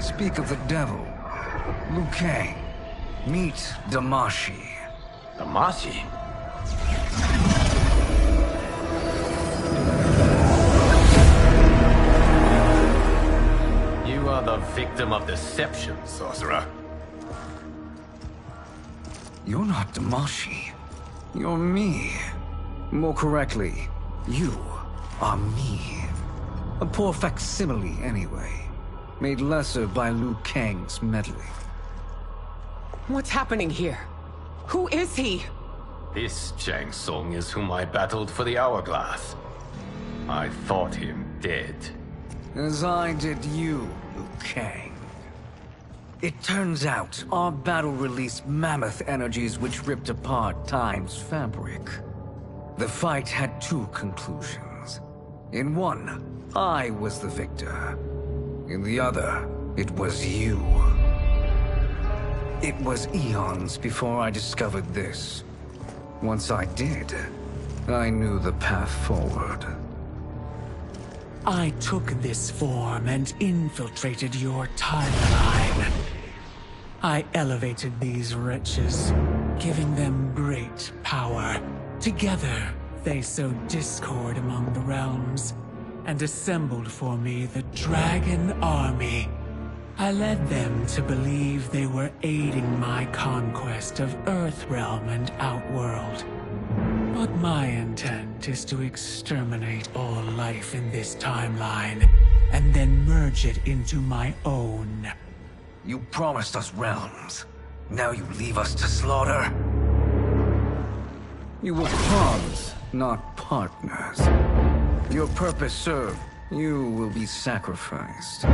Speak of the devil. Liu Kang. Meet Damashi. Damashi? You are the victim of deception, sorcerer. You're not Damashi. You're me. More correctly, you are me. A poor facsimile, anyway. Made lesser by Liu Kang's meddling. What's happening here? Who is he? This Shang Tsung is whom I battled for the Hourglass. I thought him dead. As I did you, Liu Kang. It turns out our battle released mammoth energies which ripped apart time's fabric. The fight had two conclusions. In one, I was the victor. In the other, it was you. It was eons before I discovered this. Once I did, I knew the path forward. I took this form and infiltrated your timeline. I elevated these wretches, giving them great power. Together, they sowed discord among the realms, and assembled for me the Dragon Army. I led them to believe they were aiding my conquest of Earthrealm and Outworld. But my intent is to exterminate all life in this timeline, and then merge it into my own. You promised us realms. Now you leave us to slaughter? You were pawns, not partners. Your purpose served. You will be sacrificed.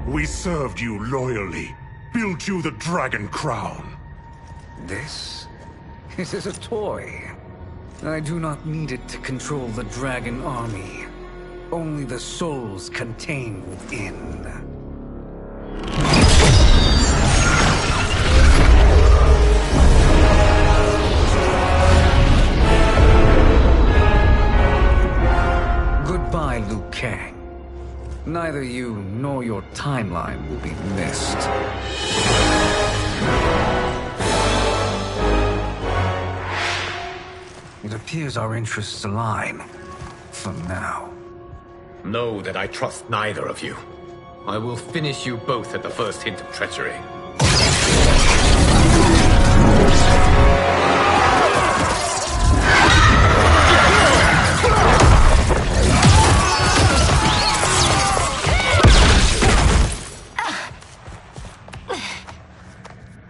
We served you loyally, built you the Dragon Crown. This? It is a toy. I do not need it to control the Dragon Army. Only the souls contained within. Goodbye, Liu Kang. Neither you nor your timeline will be missed. It appears our interests align. For now. Know that I trust neither of you. I will finish you both at the first hint of treachery.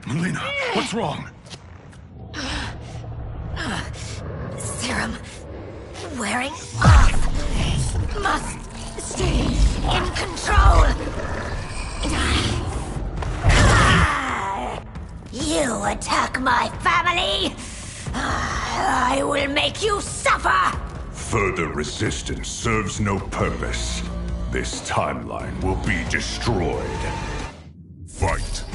Melina, what's wrong? Serum wearing off. Must stay in control. You attack my family. I will make you suffer. Further resistance serves no purpose. This timeline will be destroyed. Fight.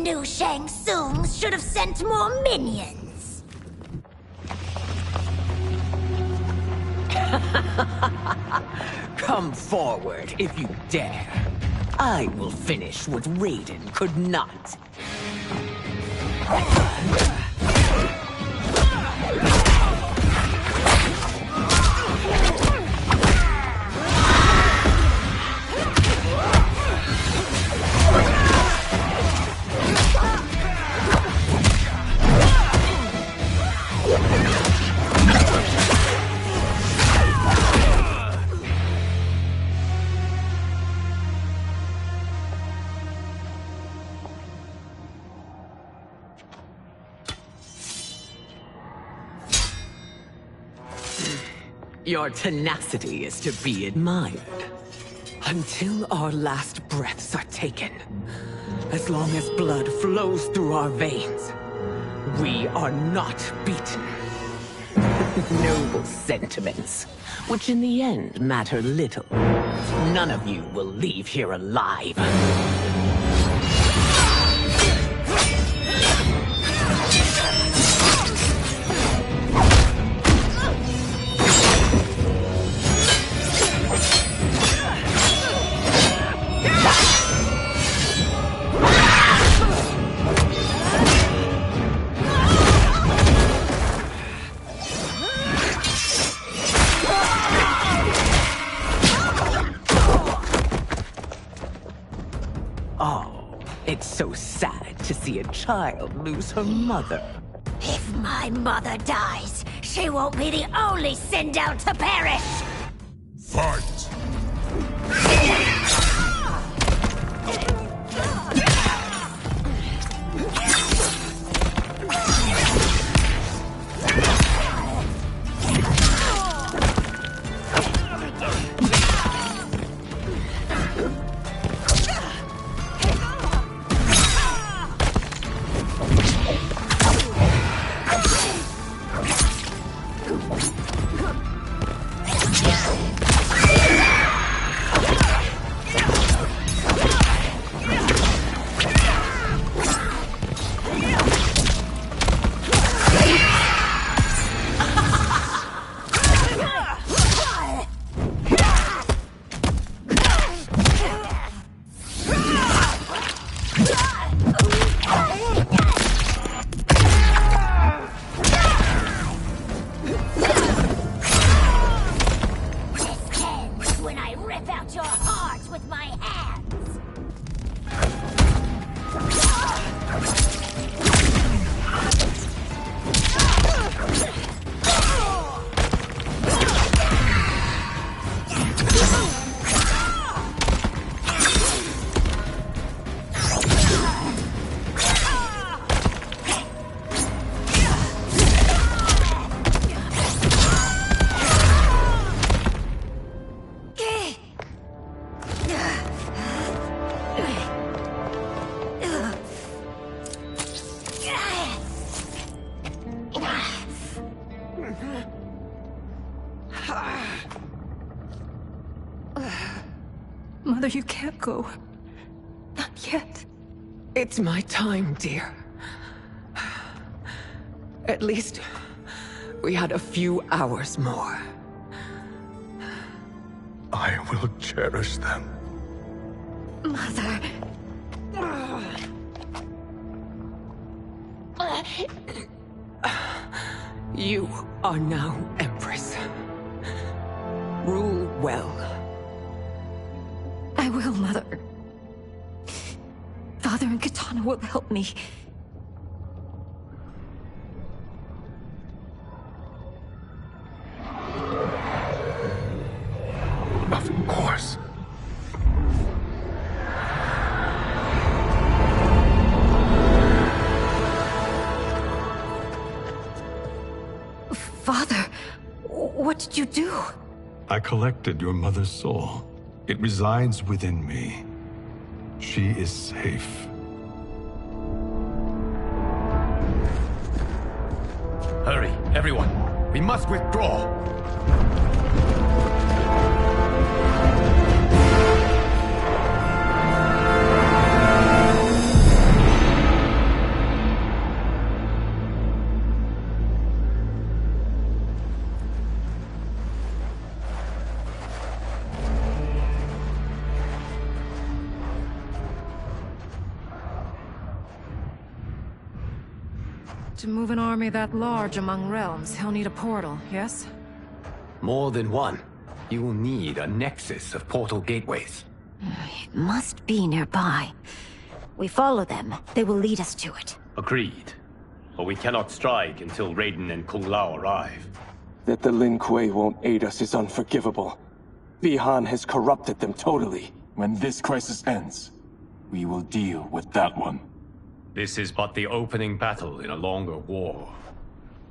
knew Shang Tsung should have sent more minions. Come forward if you dare. I will finish what Raiden could not. Your tenacity is to be admired. Until our last breaths are taken, as long as blood flows through our veins, we are not beaten. Noble sentiments, which in the end matter little. None of you will leave here alive. It's so sad to see a child lose her mother. If my mother dies, she won't be the only Sindel to perish! Fight! Mother, you can't go. Not yet. It's my time, dear. At least, we had a few hours more. I will cherish them. Mother... You are now Empress. Rule well. I will, Mother. Father and Katana will help me. Of course. Father, what did you do? I collected your mother's soul. It resides within me. She is safe. Hurry, everyone. We must withdraw. To move an army that large among realms, he'll need a portal, yes? More than one. You will need a nexus of portal gateways. It must be nearby. We follow them, they will lead us to it. Agreed. But we cannot strike until Raiden and Kung Lao arrive. That the Lin Kuei won't aid us is unforgivable. Bi-Han has corrupted them totally. When this crisis ends, we will deal with that one. This is but the opening battle in a longer war.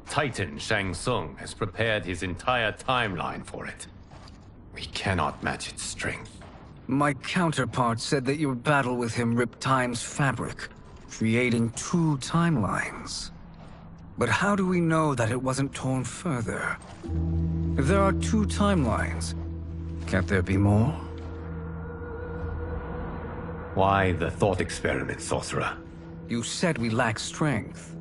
Titan Shang Tsung has prepared his entire timeline for it. We cannot match its strength. My counterpart said that your battle with him ripped time's fabric, creating 2 timelines. But how do we know that it wasn't torn further? If there are 2 timelines, can't there be more? Why the thought experiment, Sorcerer? You said we lack strength.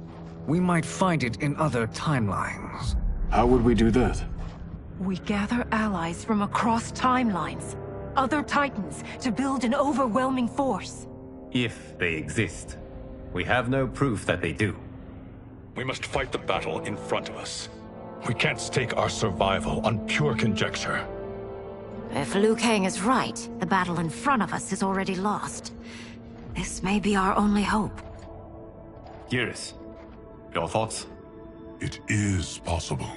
We might find it in other timelines. How would we do that? We gather allies from across timelines, other titans, to build an overwhelming force. If they exist. We have no proof that they do. We must fight the battle in front of us. We can't stake our survival on pure conjecture. If Liu Kang is right, the battle in front of us is already lost. This may be our only hope. Geras, your thoughts? It is possible.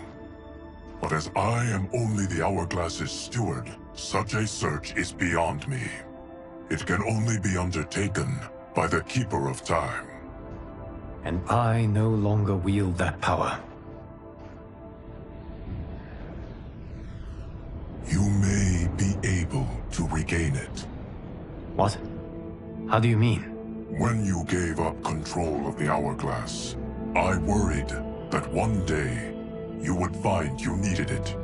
But as I am only the Hourglass's steward, such a search is beyond me. It can only be undertaken by the Keeper of Time. And I no longer wield that power. You may be able to regain it. What? How do you mean? When you gave up control of the Hourglass, I worried that one day you would find you needed it.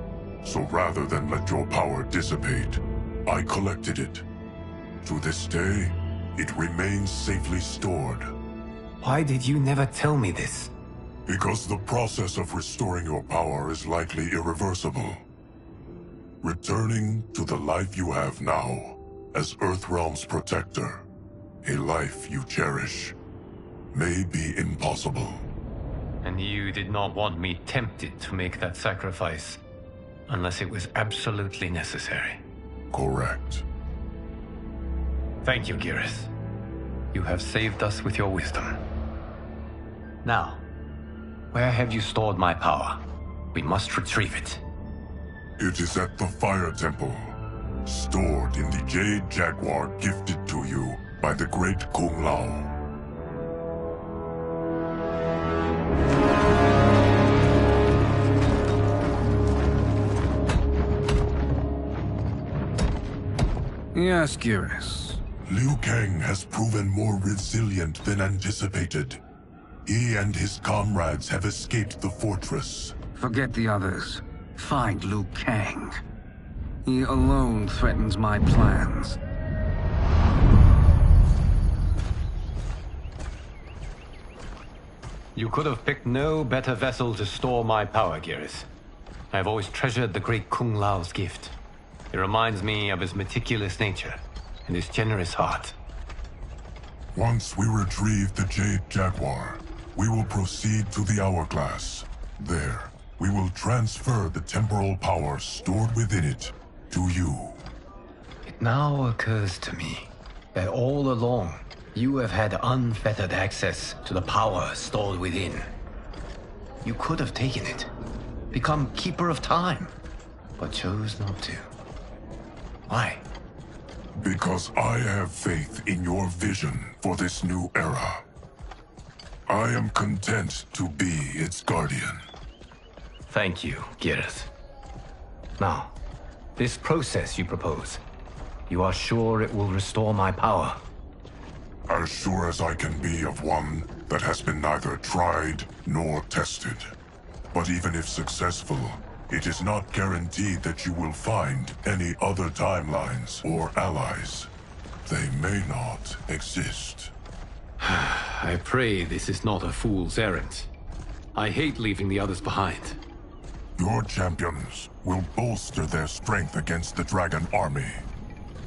So rather than let your power dissipate, I collected it. To this day, it remains safely stored. Why did you never tell me this? Because the process of restoring your power is likely irreversible. Returning to the life you have now, as Earthrealm's protector, a life you cherish, may be impossible. And you did not want me tempted to make that sacrifice, unless it was absolutely necessary. Correct. Thank you, Geras. You have saved us with your wisdom. Now, where have you stored my power? We must retrieve it. It is at the Fire Temple, stored in the Jade Jaguar gifted to you by the great Kung Lao. Yes, Geras. Liu Kang has proven more resilient than anticipated. He and his comrades have escaped the fortress. Forget the others. Find Liu Kang. He alone threatens my plans. You could have picked no better vessel to store my power, Geras. I have always treasured the great Kung Lao's gift. It reminds me of his meticulous nature and his generous heart. Once we retrieve the Jade Jaguar, we will proceed to the Hourglass. There, we will transfer the temporal power stored within it to you. It now occurs to me that all along, you have had unfettered access to the power stored within. You could have taken it, become Keeper of Time, but chose not to. Why? Because I have faith in your vision for this new era. I am content to be its guardian. Thank you, Geras. Now, this process you propose, you are sure it will restore my power? As sure as I can be of one that has been neither tried nor tested. But even if successful, it is not guaranteed that you will find any other timelines or allies. They may not exist. I pray this is not a fool's errand. I hate leaving the others behind. Your champions will bolster their strength against the Dragon Army.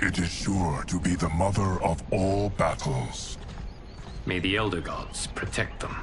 It is sure to be the mother of all battles. May the Elder Gods protect them.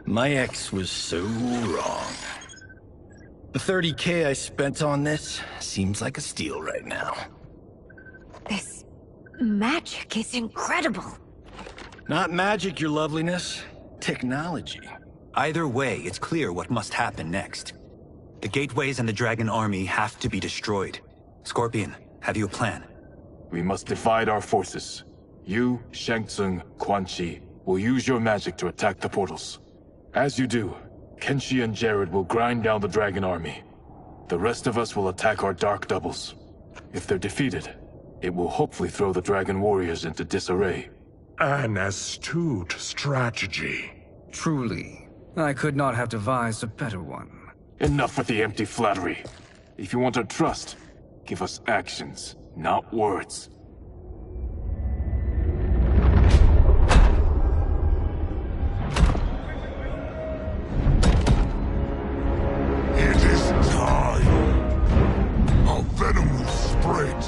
My ex was so wrong. The 30K I spent on this seems like a steal right now. This magic is incredible. Not magic, your loveliness. Technology. Either way, it's clear what must happen next. The gateways and the dragon army have to be destroyed. Scorpion, have you a plan? We must divide our forces. You, Shang Tsung, Quan Chi will use your magic to attack the portals. As you do, Kenshi and Jared will grind down the dragon army. The rest of us will attack our dark doubles. If they're defeated, it will hopefully throw the dragon warriors into disarray. An astute strategy. Truly, I could not have devised a better one. Enough with the empty flattery. If you want our trust, give us actions, not words. It is time. Our venom will spread.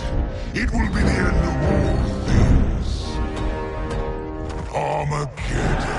It will be the end of all things. Armageddon.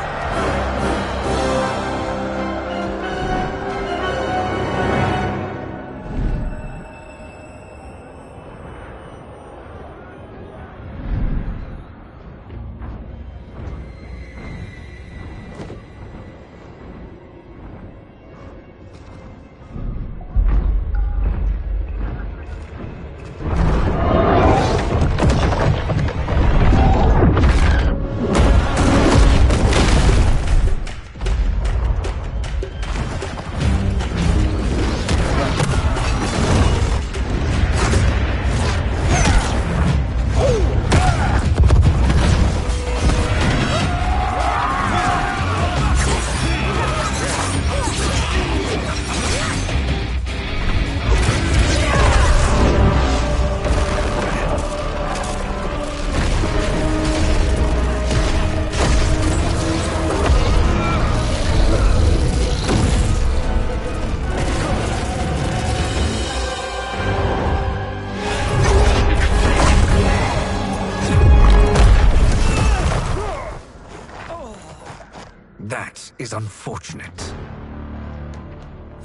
That is unfortunate.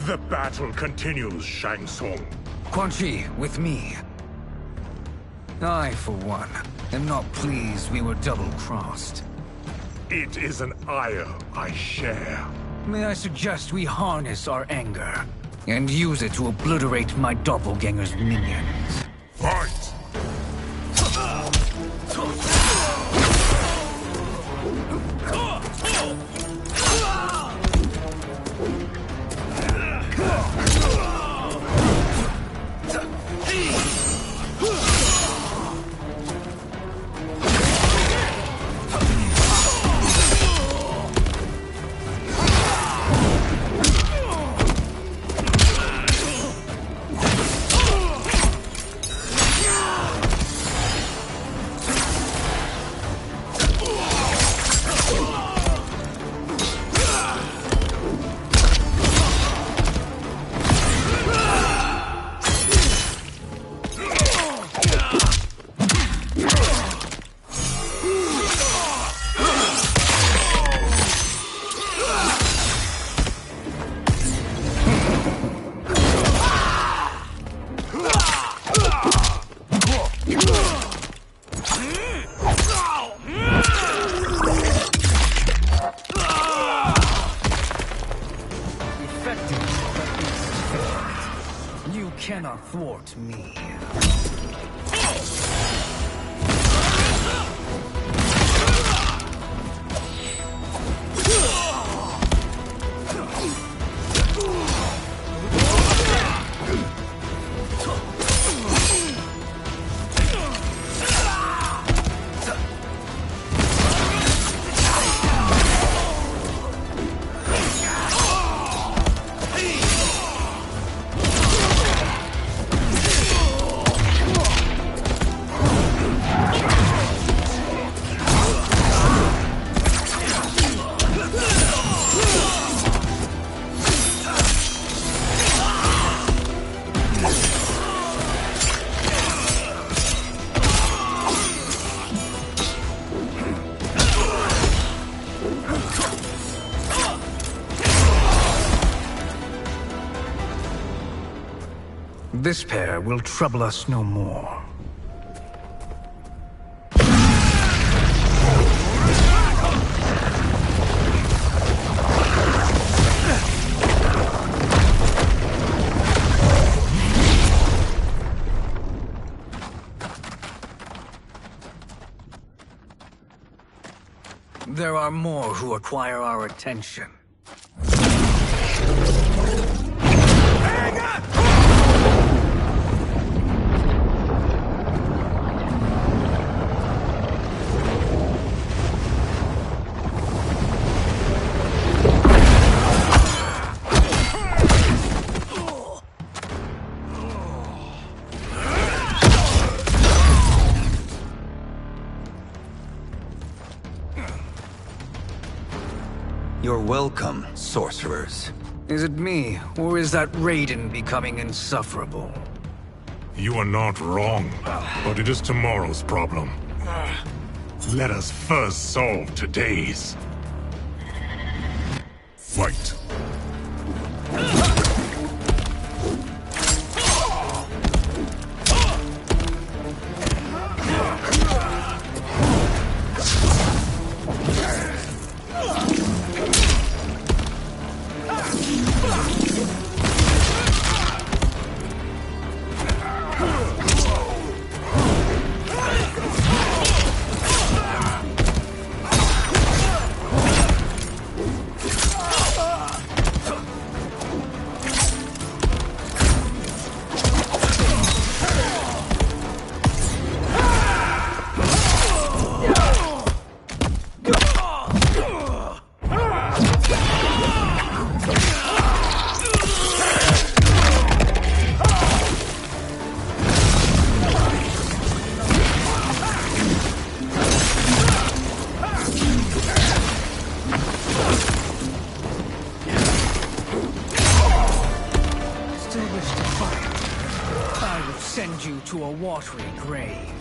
The battle continues, Shang Tsung. Quan Chi, with me. I, for one, am not pleased we were double-crossed. It is an ire I share. May I suggest we harness our anger and use it to obliterate my doppelganger's minions? Fight! You cannot thwart me. This pair will trouble us no more. There are more who acquire our attention. Hang up! You're welcome, sorcerers. Is it me, or is that Raiden becoming insufferable? You are not wrong, but it is tomorrow's problem. Let us first solve today's. Fight. To a watery grave.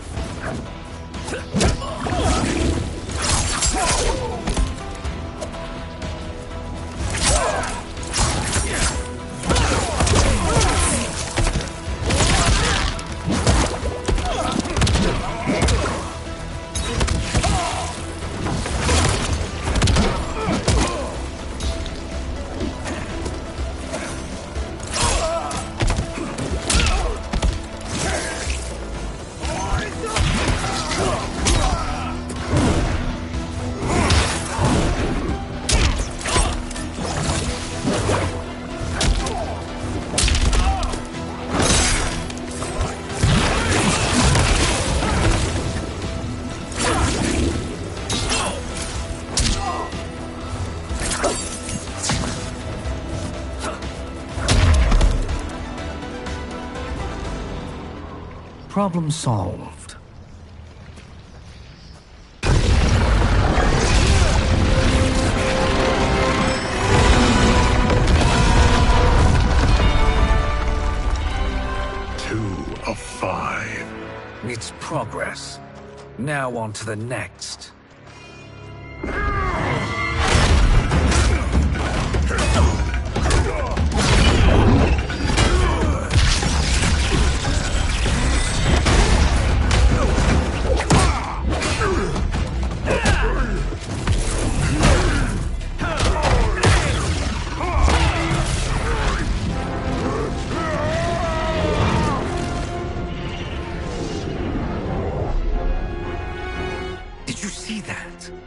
Problem solved. Two of 5. It's progress. Now on to the next.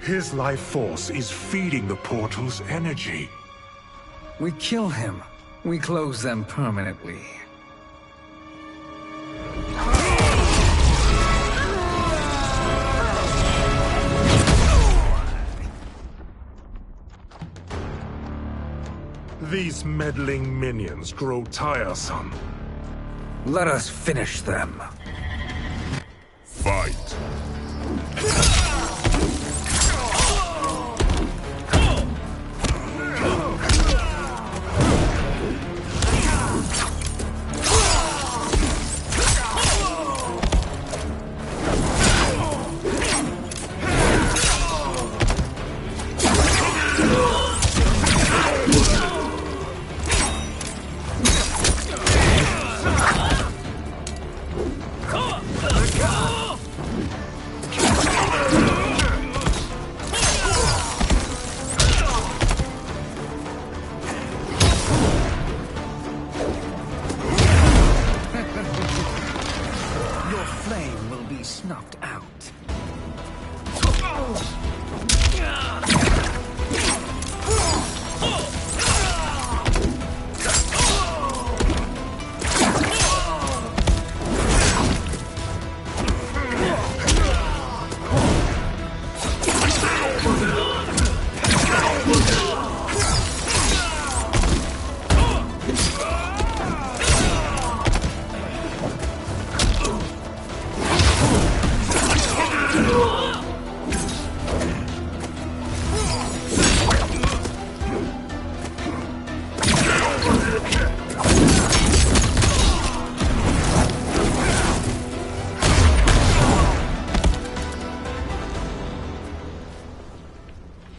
His life force is feeding the portal's energy. We kill him. We close them permanently. These meddling minions grow tiresome. Let us finish them. Fight. snuffed out.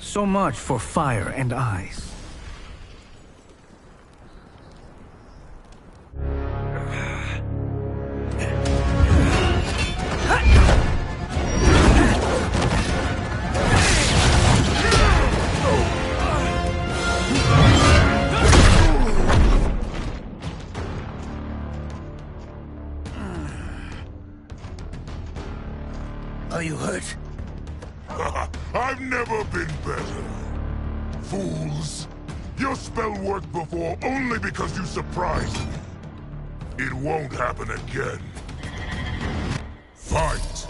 So much for fire and ice. Are you hurt? I've never been better. Fools! Your spell worked before only because you surprised me. It won't happen again. Fight!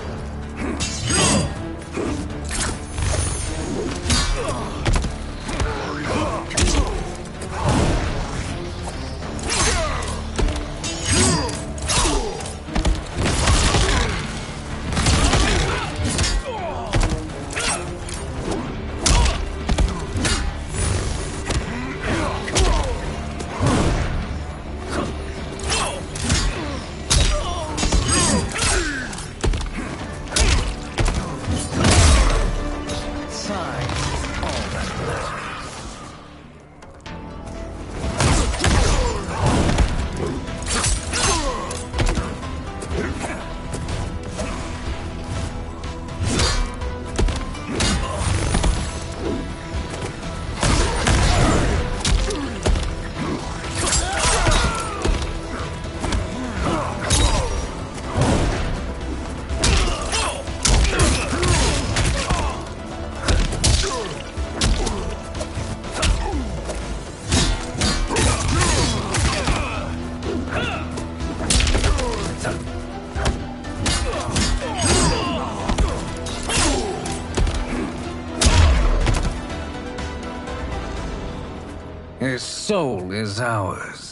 His soul is ours.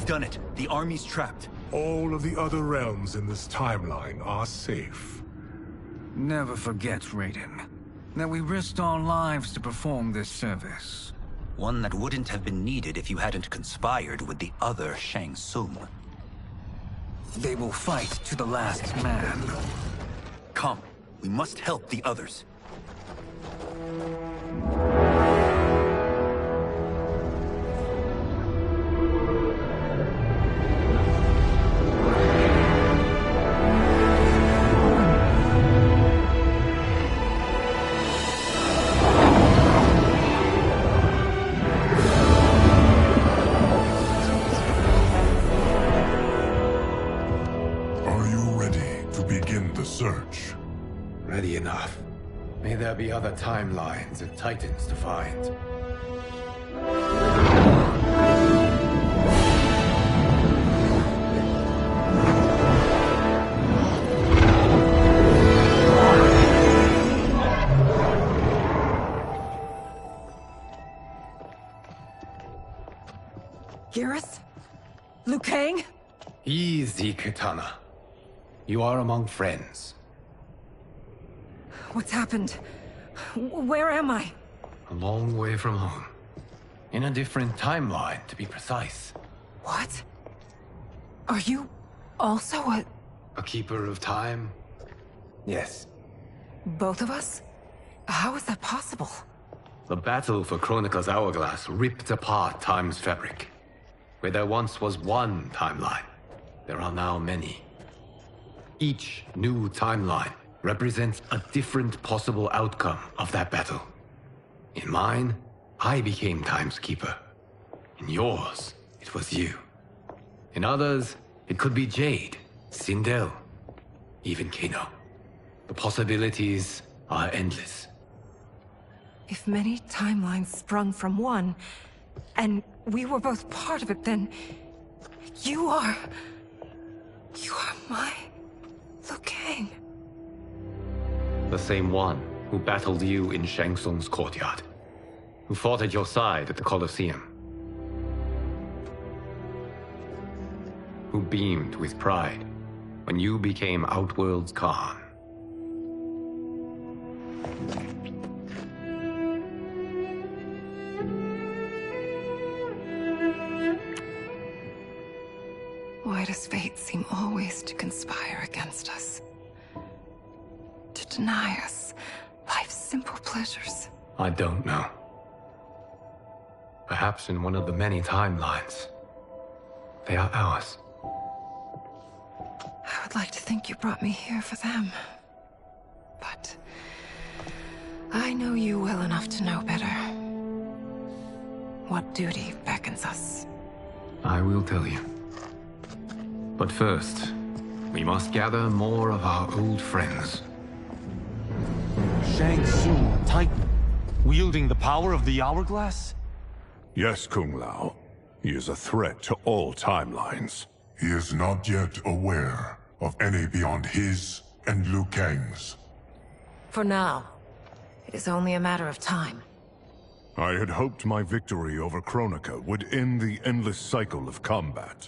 Done it. The army's trapped. All of the other realms in this timeline are safe. Never forget, Raiden, that we risked our lives to perform this service. One that wouldn't have been needed if you hadn't conspired with the other Shang Tsung. They will fight to the last man. Come, we must help the others. Search. Ready enough. May there be other timelines and titans to find. Garrus? Liu Kang? Easy, Kitana. You are among friends. What's happened? Where am I? A long way from home. In a different timeline, to be precise. What? Are you also a keeper of time? Yes. both of us? How is that possible? The battle for Chronica's Hourglass ripped apart time's fabric. Where there once was one timeline, there are now many. Each new timeline represents a different possible outcome of that battle. In mine, I became Time's Keeper. In yours, it was you. In others, it could be Jade, Sindel, even Kano. The possibilities are endless. If many timelines sprung from one, and we were both part of it, then you are my Liu Kang. The same one who battled you in Shang Tsung's courtyard, who fought at your side at the Colosseum, who beamed with pride when you became Outworld's Khan. Why does fate seem always to conspire against us? To deny us life's simple pleasures? I don't know. Perhaps in one of the many timelines, they are ours. I would like to think you brought me here for them. But I know you well enough to know better. What duty beckons us? I will tell you. But first, we must gather more of our old friends. Shang Tsung, Titan, wielding the power of the Hourglass? Yes, Kung Lao. He is a threat to all timelines. He is not yet aware of any beyond his and Liu Kang's. For now, it is only a matter of time. I had hoped my victory over Kronika would end the endless cycle of combat.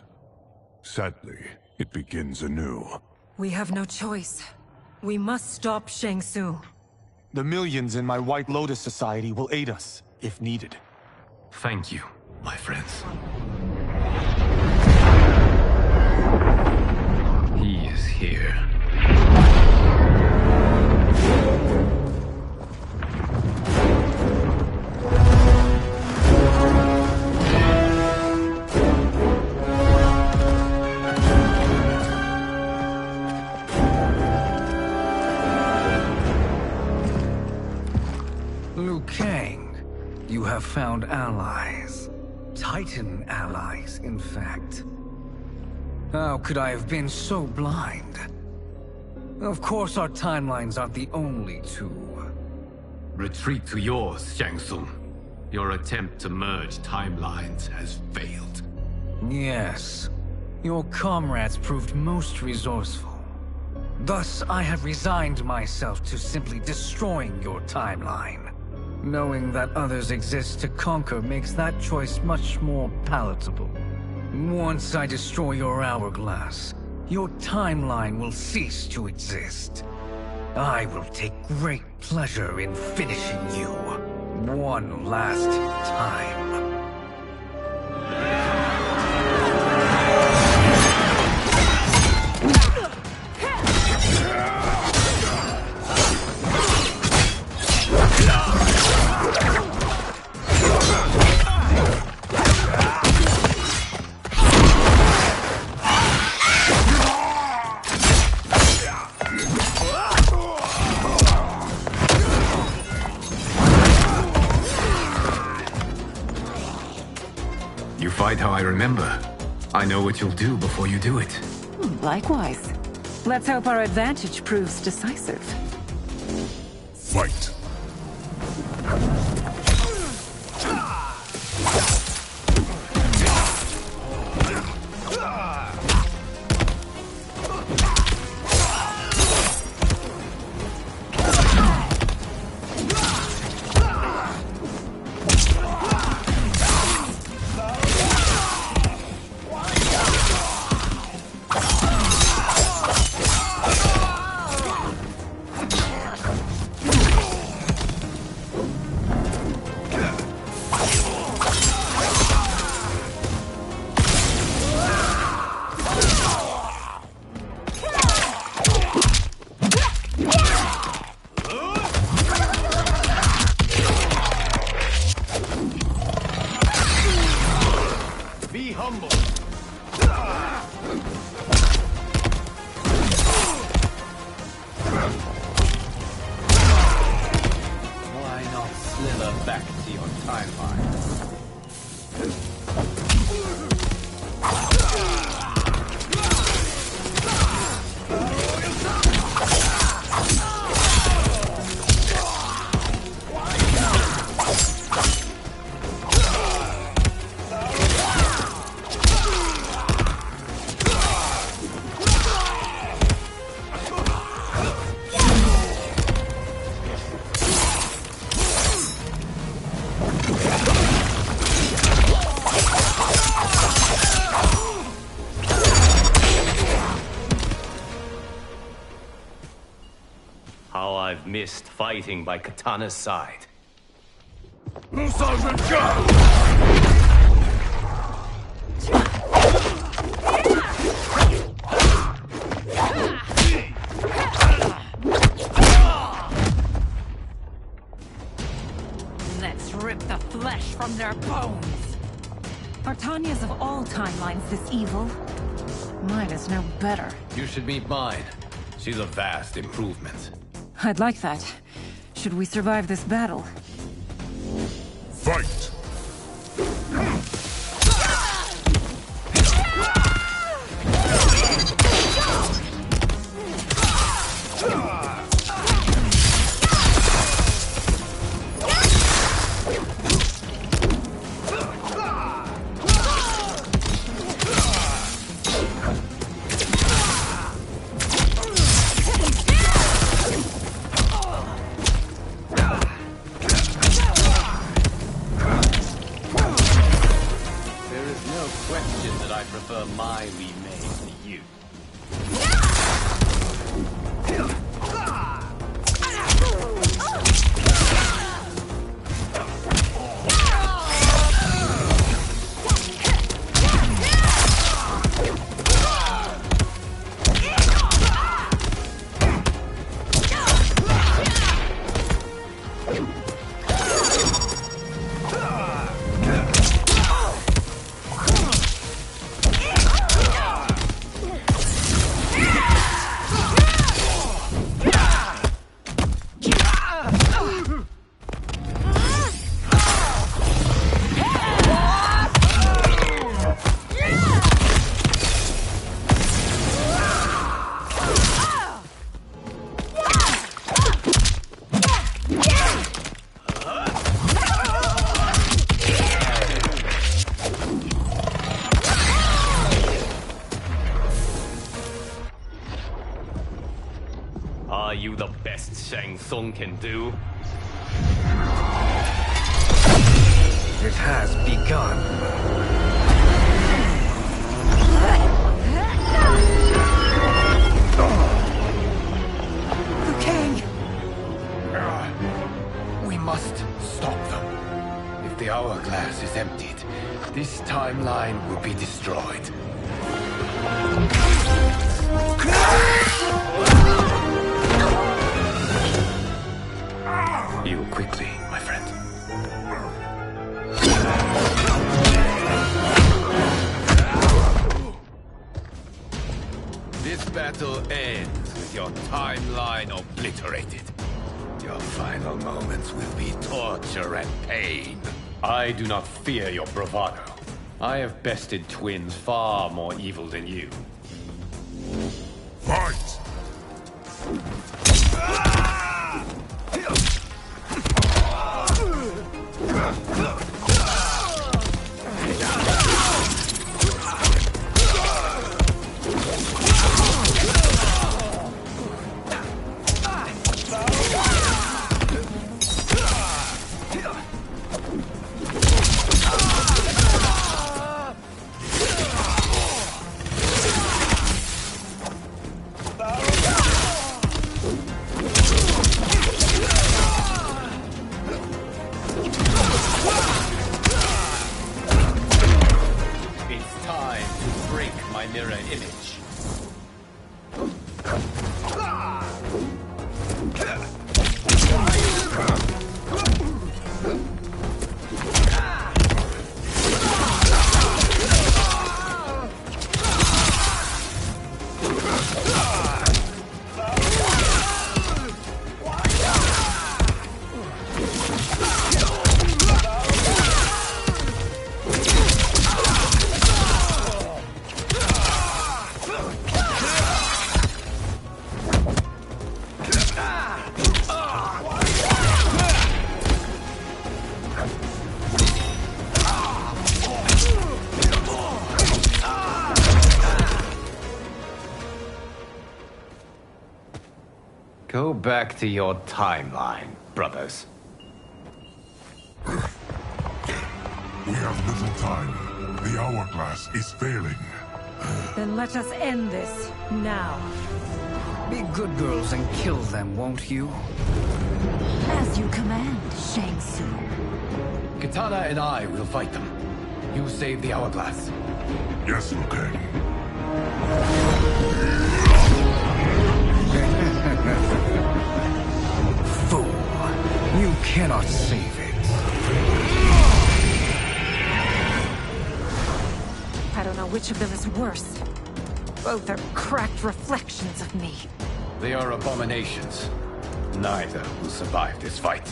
Sadly, it begins anew. We have no choice. We must stop Shang Tsung. The millions in my White Lotus Society will aid us, if needed. Thank you, my friends. He is here. Liu Kang, you have found allies. Titan allies, in fact. How could I have been so blind? Of course our timelines aren't the only two. Retreat to yours, Shang Tsung. Your attempt to merge timelines has failed. Yes. Your comrades proved most resourceful. Thus, I have resigned myself to simply destroying your timeline. Knowing that others exist to conquer makes that choice much more palatable. Once I destroy your hourglass, your timeline will cease to exist. I will take great pleasure in finishing you one last time. Fight how I remember. I know what you'll do before you do it. Likewise. Let's hope our advantage proves decisive. Fight! back to your timeline. How I've missed fighting by Katana's side. Let's rip the flesh from their bones. Are Tanya's of all timelines this evil? Mine is no better. You should meet mine. She's a vast improvement. I'd like that. Should we survive this battle? Fight! I prefer my remake to you. Are you the best Shang Tsung can do? It has begun. Liu Kang! We must stop them. If the hourglass is emptied, this timeline will be destroyed. Heal quickly, my friend. This battle ends with your timeline obliterated. Your final moments will be torture and pain. I do not fear your bravado. I have bested twins far more evil than you. Fight! Go back to your timeline, brothers. We have little time. The hourglass is failing. Then let us end this, now. Be good girls and kill them, won't you? As you command, Shang Tsung. Katana and I will fight them. You save the hourglass. Yes, Liu Kang. Fool! You cannot save it. I don't know which of them is worse. Both are cracked reflections of me. They are abominations. Neither will survive this fight.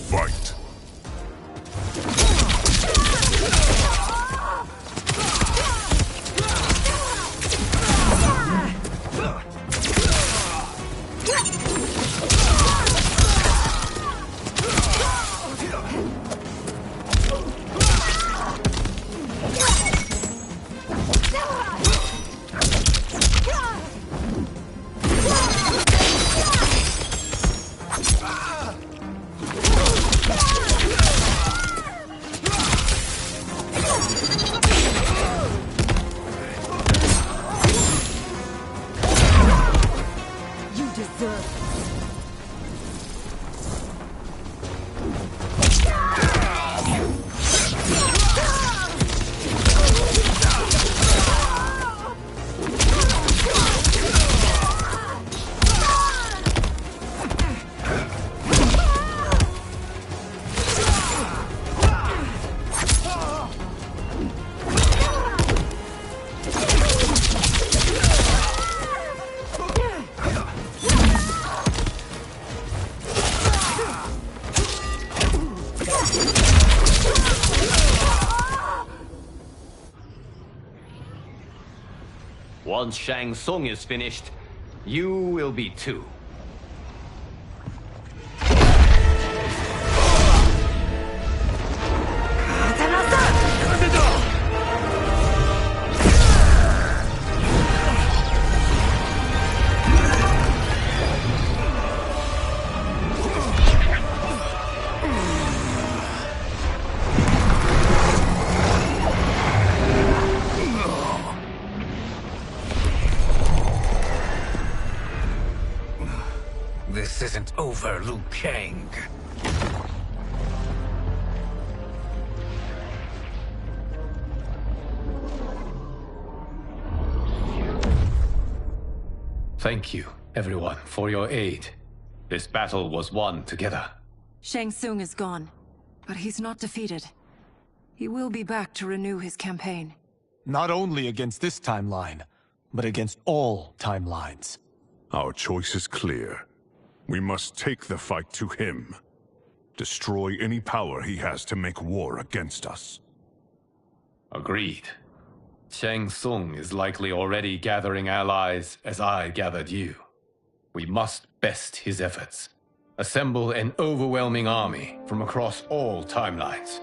Fight! Once Shang Tsung is finished, you will be too. This isn't over, Liu Kang. Thank you, everyone, for your aid. This battle was won together. Shang Tsung is gone, but he's not defeated. He will be back to renew his campaign. Not only against this timeline, but against all timelines. Our choice is clear. We must take the fight to him. Destroy any power he has to make war against us. Agreed. Shang Tsung is likely already gathering allies as I gathered you. We must best his efforts. Assemble an overwhelming army from across all timelines.